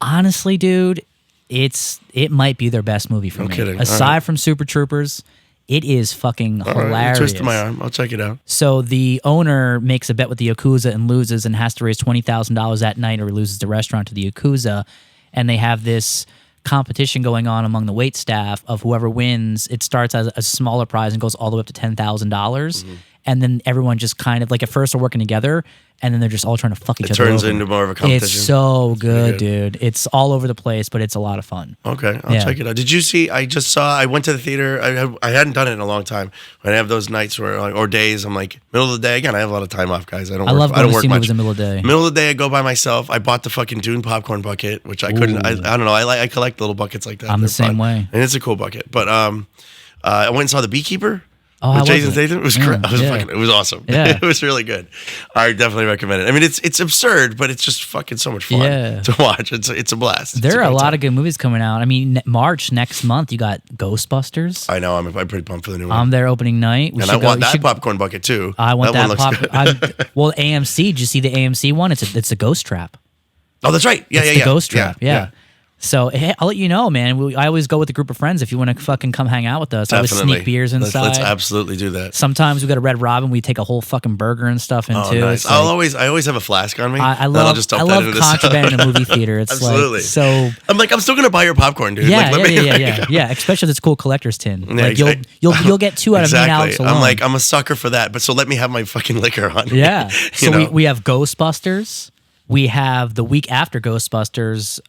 Honestly, dude, it might be their best movie for me. Kidding. Aside from Super Troopers, it is fucking hilarious. Right, twist my arm. I'll check it out. So the owner makes a bet with the Yakuza and loses and has to raise $20,000 that night, or he loses the restaurant to the Yakuza. And they have this competition going on among the wait staff of whoever wins. It starts as a smaller prize and goes all the way up to $10,000. And then everyone just kind of, like, at first they're working together, and then they're just all trying to fuck each other It turns over. into more of a competition. It's so good, dude. It's all over the place, but it's a lot of fun. Okay, I'll check it out. Did you see? I went to the theater. I hadn't done it in a long time. I have those nights where, or days, I'm like, middle of the day. Again, I have a lot of time off, guys. I love going to see much. movies in the middle of the day. Middle of the day, I go by myself. I bought the fucking Dune popcorn bucket, which I couldn't. I don't know. I collect little buckets like that. I'm the They're same fun. way. And it's a cool bucket. But I went and saw The Beekeeper. Oh, with how was Jason it? Statham. It was great. It was awesome. Yeah. It was really good. I definitely recommend it. I mean, it's absurd, but it's just fucking so much fun to watch. It's a blast. There are a lot of good movies coming out. I mean, March next month, you got Ghostbusters. I know. I'm pretty pumped for the new one. I'm there opening night. I want that popcorn bucket too. I want that popcorn. Well, AMC. Did you see the AMC one? It's a ghost trap. Oh, that's right. Yeah, it's the ghost trap. Yeah. So hey, I'll let you know, man. I always go with a group of friends if you want to fucking come hang out with us. Definitely. I always sneak beers inside. Let's absolutely do that. Sometimes we go to Red Robin. We take a whole fucking burger and stuff in too. Nice. I always have a flask on me. I love contraband in a movie theater. It's absolutely. Like so. I'm still gonna buy your popcorn, dude. Yeah. Especially if it's cool collector's tin. Yeah, like you'll get two out of me and Alex alone. I'm a sucker for that. But so let me have my fucking liquor on. Yeah. So we have Ghostbusters. We have the week after Ghostbusters,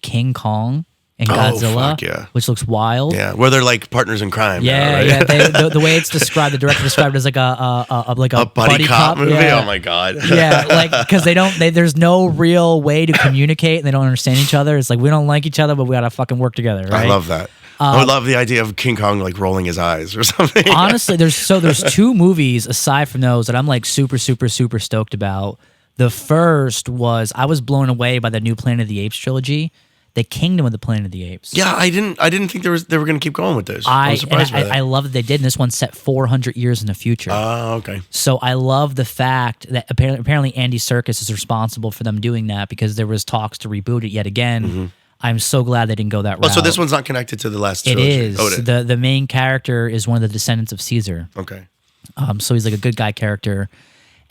King Kong and Godzilla, which looks wild. Yeah, where they're like partners in crime. Yeah, now, right? The way it's described, the director described it as like a buddy cop movie. Yeah. Oh my god. Yeah, like because there's no real way to communicate and they don't understand each other. It's like we don't like each other, but we gotta fucking work together. Right? I love that. I would love the idea of King Kong like rolling his eyes or something. Honestly, there's two movies aside from those that I'm like super stoked about. The first was I was blown away by the new Planet of the Apes trilogy, the Kingdom of the Planet of the Apes. Yeah, I didn't think they were going to keep going with this. I was surprised by that. I love that they did. And this one's set 400 years in the future. Oh, okay. So I love the fact that apparently Andy Serkis is responsible for them doing that because there was talks to reboot it yet again. Mm-hmm. I'm so glad they didn't go that route. Oh, so this one's not connected to the last trilogy? It is. The main character is one of the descendants of Caesar. Okay. So he's like a good guy character.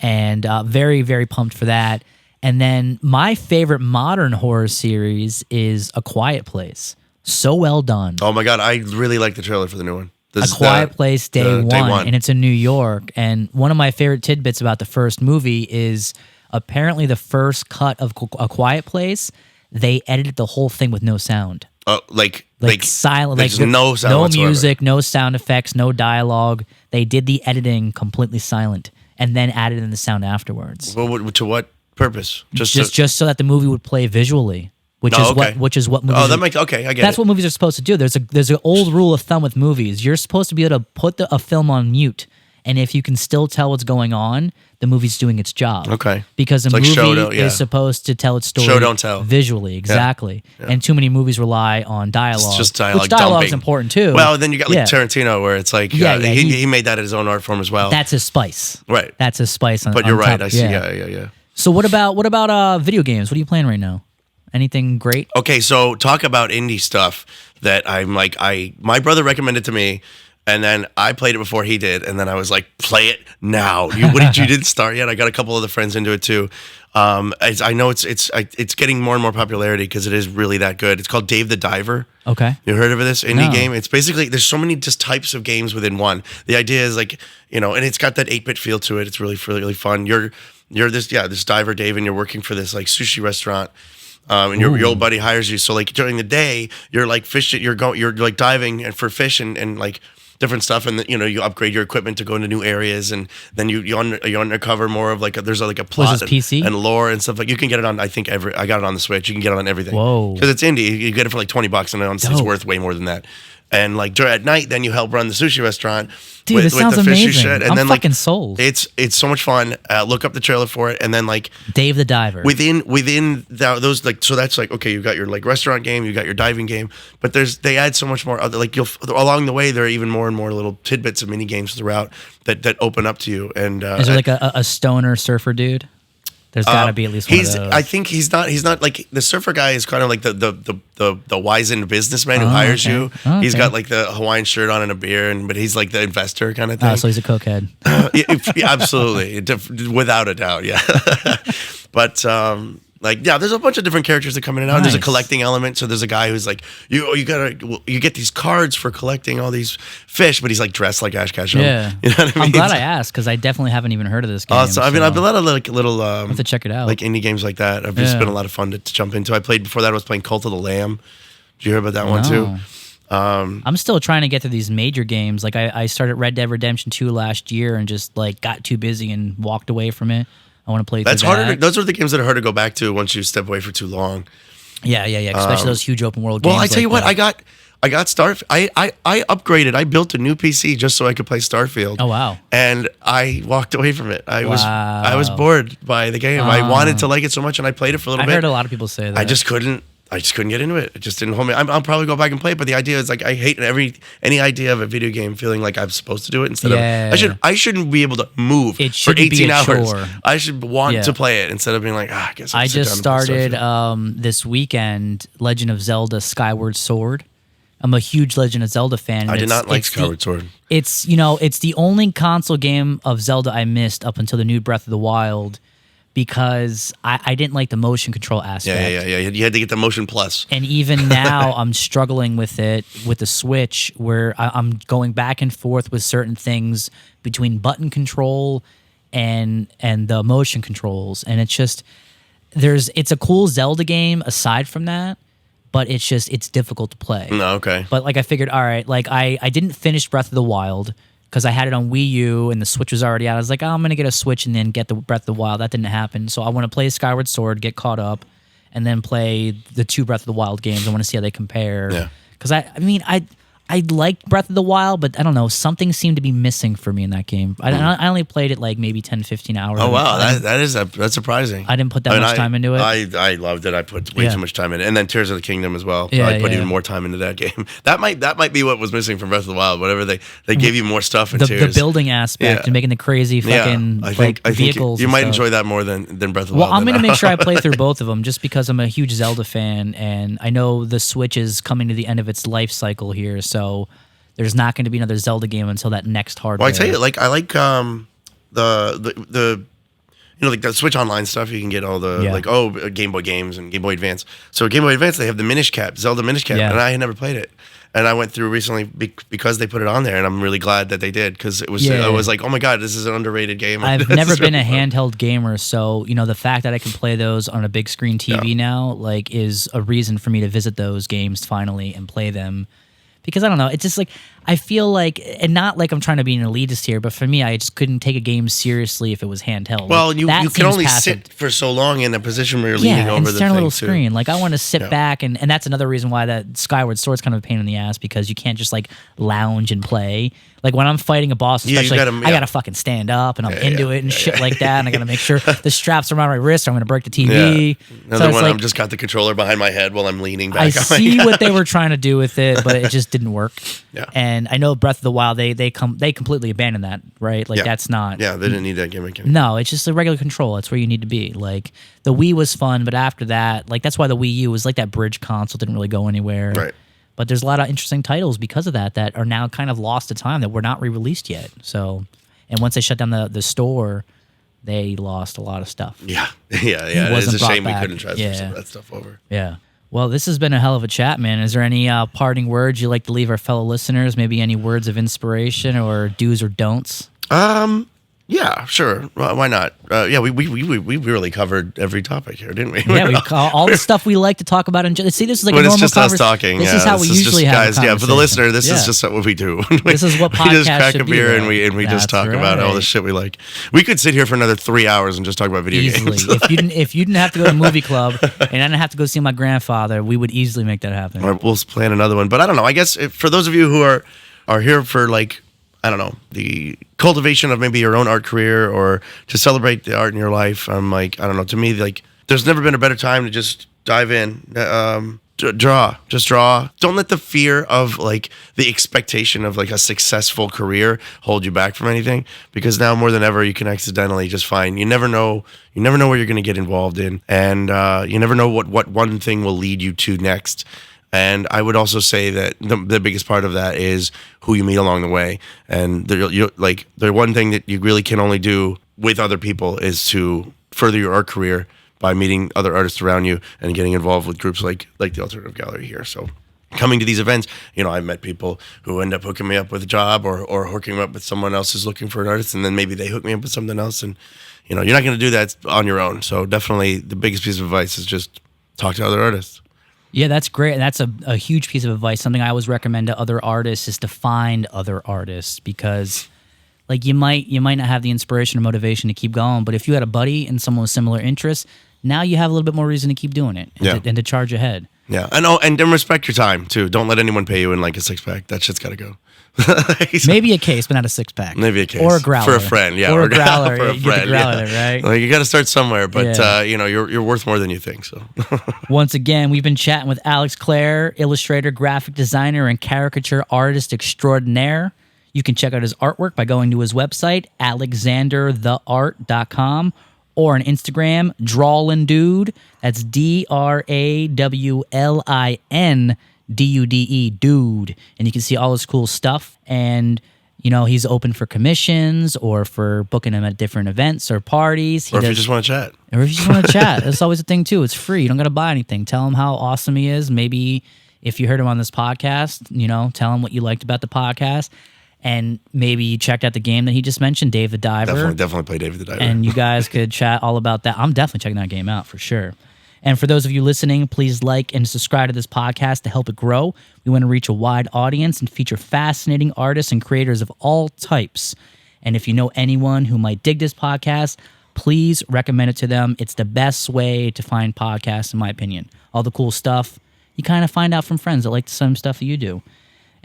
And very, very pumped for that. And then my favorite modern horror series is A Quiet Place. So well done. Oh my God, I really like the trailer for the new one. A Quiet Place Day One, and it's in New York. And one of my favorite tidbits about the first movie is apparently the first cut of A Quiet Place, they edited the whole thing with no sound. Like silent, like no sound whatsoever. Music, no sound effects, no dialogue. They did the editing completely silent and then added in the sound afterwards. Well, to what purpose? Just so that the movie would play visually, which is what movies. Oh, that makes okay. I get that's it. what movies are supposed to do. There's an old rule of thumb with movies. You're supposed to be able to put a film on mute, and if you can still tell what's going on, the movie's doing its job. Okay. Because a movie is supposed to tell its story show don't tell visually, exactly. Yeah. And too many movies rely on dialogue. It's just dialogue. Which dialogue's important too. Well, then you got Tarantino, where it's like he made that his own art form as well. That's his spice. Right. That's his spice. But you're right. I see. Yeah. So what about video games? What are you playing right now? Anything great? Okay, so talk about indie stuff that I'm like my brother recommended to me. And then I played it before he did, and then I was like, "Play it now!" You didn't start yet? I got a couple other friends into it too. I know it's getting more and more popularity because it is really that good. It's called Dave the Diver. Okay, you heard of this indie game? It's basically there's so many just types of games within one. The idea is like and it's got that 8-bit feel to it. It's really fun. You're this diver Dave, and you're working for this like sushi restaurant. And your old buddy hires you. So like during the day, you're like fishing, you're like diving for fish and like different stuff, and you upgrade your equipment to go into new areas, and then you uncover more of like there's like a plot PC? and lore and stuff. Like you can get it on I got it on the Switch. You can get it on everything. Whoa! Because it's indie, you get it for like $20, and it's worth way more than that. And like at night, then you help run the sushi restaurant. Dude, this sounds amazing. Shit. And I'm then fucking sold. It's so much fun. Look up the trailer for it, and then like Dave the Diver. Within those like so that's like okay, you got your like restaurant game, you got your diving game, but they add so much more. Like along the way, there are even more and more little tidbits of mini games throughout that open up to you. And is there like a stoner surfer dude? There's got to be at least one of those. I think he's not like the surfer guy is kind of like the wizened businessman who hires you. Okay. He's got like the Hawaiian shirt on and a beer, but he's like the investor kind of thing. So he's a cokehead. Yeah, absolutely, without a doubt, yeah. But there's a bunch of different characters that come in and out. Nice. There's a collecting element. So there's a guy who's like, you get these cards for collecting all these fish, but he's like dressed like Ash Ketchum. Yeah, you know what I mean? I'm glad I asked because I definitely haven't even heard of this game. I've been a lot of like little I have to check it out. like indie games like that. It's been a lot of fun to jump into. I played before that. I was playing Cult of the Lamb. Did you hear about that one too? I'm still trying to get to these major games. Like I started Red Dead Redemption 2 last year and just like got too busy and walked away from it. I want to play. That's harder. Those are the games that are hard to go back to once you step away for too long. Yeah. Especially those huge open world games. Well, I tell you what, I I got Starfield. I upgraded. I built a new PC just so I could play Starfield. Oh wow! And I walked away from it. I was bored by the game. I wanted to like it so much, and I played it for a little bit. I heard a lot of people say that. I just couldn't get into it. It just didn't hold me. I'll probably go back and play it, but the idea is like I hate any idea of a video game feeling like I'm supposed to do it instead of I shouldn't be able to move for 18 hours. I should want to play it instead of being like, I guess I just started this weekend Legend of Zelda Skyward Sword. I'm a huge Legend of Zelda fan. I did not like Skyward Sword. It's it's the only console game of Zelda I missed up until the new Breath of the Wild. Because I didn't like the motion control aspect. Yeah. You had to get the motion plus. And even now, I'm struggling with it with the Switch, where I'm going back and forth with certain things between button control and the motion controls. And it's just, it's a cool Zelda game aside from that, but it's difficult to play. No, okay. But like I figured, all right, like I didn't finish Breath of the Wild, because I had it on Wii U and the Switch was already out. I was like, I'm going to get a Switch and then get the Breath of the Wild. That didn't happen. So I want to play Skyward Sword, get caught up, and then play the two Breath of the Wild games. I want to see how they compare. Yeah. Because I liked Breath of the Wild, but I don't know, something seemed to be missing for me in that game. I only played it like maybe 10, 15 hours. Oh, wow. That's surprising. I didn't put that much time into it. I loved it. I put way too much time in it. And then Tears of the Kingdom as well. Yeah, I put even more time into that game. That might be what was missing from Breath of the Wild. Whatever they gave you more stuff in Tears. The building aspect and making the crazy fucking I think vehicles. You might enjoy that more than Breath of the Wild. Well, I'm going to make sure I play through both of them just because I'm a huge Zelda fan. And I know the Switch is coming to the end of its life cycle here. So there's not going to be another Zelda game until that next hardware. Well, I tell you, like I like the like the Switch Online stuff. You can get all the Game Boy games and Game Boy Advance. So Game Boy Advance, they have the Minish Cap, Zelda Minish Cap, and I had never played it. And I went through recently because they put it on there, and I'm really glad that they did because it was I was like, oh my god, this is an underrated game. I've never been a handheld gamer, so the fact that I can play those on a big screen TV now is a reason for me to visit those games finally and play them. Because I don't know, it's just like, I feel like, and not like I'm trying to be an elitist here, but for me, I just couldn't take a game seriously if it was handheld. Well, you can only sit for so long in a position where you're leaning over the thing, and a little screen. Like, I want to sit back, and that's another reason why that Skyward Sword's kind of a pain in the ass, because you can't just, like, lounge and play. Like, when I'm fighting a boss, especially, I gotta fucking stand up, and I'm into it, and shit like that, and I gotta make sure the straps around my wrist, or I'm gonna break the TV. Another one, I've just got the controller behind my head while I'm leaning back. I see what they were trying to do with it, but it just didn't work. Yeah. And I know Breath of the Wild, they completely abandoned that, right? Like, that's not... Yeah, they didn't need that gimmick anymore. No, it's just a regular control. That's where you need to be. Like, the Wii was fun, but after that, like, that's why the Wii U was like that bridge console, didn't really go anywhere. Right. But there's a lot of interesting titles because of that are now kind of lost to time that were not re-released yet. So, and once they shut down the store, they lost a lot of stuff. Yeah. It is a shame we couldn't transfer some of that stuff over. Yeah. Well, this has been a hell of a chat, man. Is there any parting words you'd like to leave our fellow listeners? Maybe any words of inspiration or do's or don'ts? Yeah, sure. Why not? We really covered every topic here, didn't we? Yeah, we all the stuff we like to talk about. And see, this is like a normal just us talking. This is how we usually have guys. Yeah, for the listener, this is just what we do. This is what podcasts we just crack a beer and we That's just talk right. about all the shit we like. We could sit here for another 3 hours and just talk about video games. If you didn't have to go to movie club and I didn't have to go see my grandfather, we would easily make that happen. All right, we'll plan another one. But I don't know. I guess for those of you who are here for like, I don't know, the cultivation of maybe your own art career or to celebrate the art in your life. I'm like, I don't know. To me, like, there's never been a better time to just dive in, draw. Don't let the fear of like the expectation of like a successful career hold you back from anything. Because now more than ever, you can accidentally just find. You never know where you're going to get involved in, and you never know what one thing will lead you to next. And I would also say that the biggest part of that is who you meet along the way. And the one thing that you really can only do with other people is to further your art career by meeting other artists around you and getting involved with groups like the Alternative Gallery here. So coming to these events, I've met people who end up hooking me up with a job or hooking me up with someone else who's looking for an artist, and then maybe they hook me up with something else. And, you're not going to do that on your own. So definitely the biggest piece of advice is just talk to other artists. Yeah, that's great. And that's a huge piece of advice. Something I always recommend to other artists is to find other artists, because like you might not have the inspiration or motivation to keep going, but if you had a buddy and someone with similar interests, now you have a little bit more reason to keep doing it and to charge ahead. Yeah, and then respect your time too. Don't let anyone pay you in like a 6-pack. That shit's got to go. Maybe a case, but not a 6-pack. Maybe a case. Or a growler. For a friend, yeah. Or a growler. For a You get the friend, growler, yeah. right? Like, you got to start somewhere, but Yeah. you're worth more than you think. So Once again, we've been chatting with Alex Clare, illustrator, graphic designer, and caricature artist extraordinaire. You can check out his artwork by going to his website, alexandertheart.com, or on Instagram, Drawlindude. That's DrawlinDude, dude. And you can see all his cool stuff. And, he's open for commissions or for booking him at different events or parties. or if you just want to chat. Or if you just want to chat. That's always a thing, too. It's free. You don't got to buy anything. Tell him how awesome he is. Maybe if you heard him on this podcast, tell him what you liked about the podcast. And maybe you checked out the game that he just mentioned, Dave the Diver. Definitely play Dave the Diver. And you guys could chat all about that. I'm definitely checking that game out for sure. And for those of you listening, please like and subscribe to this podcast to help it grow. We want to reach a wide audience and feature fascinating artists and creators of all types. And if you know anyone who might dig this podcast, please recommend it to them. It's the best way to find podcasts, in my opinion. All the cool stuff you kind of find out from friends that like the same stuff that you do.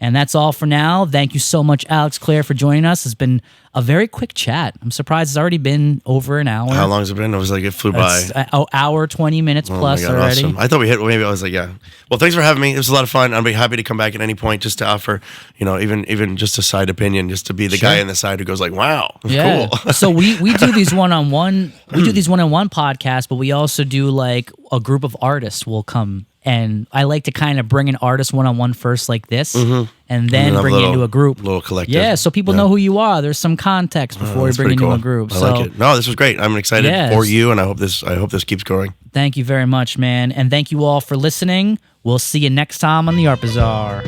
And that's all for now. Thank you so much, Alex Clare, for joining us. It's been a very quick chat. I'm surprised it's already been over an hour. How long has it been? It was like it flew by. An hour, 20 minutes plus already. Awesome. I thought we hit, maybe I was like, yeah. Well, thanks for having me. It was a lot of fun. I'd be happy to come back at any point just to offer, even just a side opinion, just to be the guy on the side who goes like, wow, yeah. cool. So we do these one-on-one podcasts, but we also do like a group of artists will come. And I like to kind of bring an artist one-on-one first like this, and then bring you into a group. Little collective. Yeah, so people know who you are. There's some context before we bring you into a group. I like it. No, this was great. I'm excited for you, and I hope this keeps growing. Thank you very much, man. And thank you all for listening. We'll see you next time on the Art Bazaar.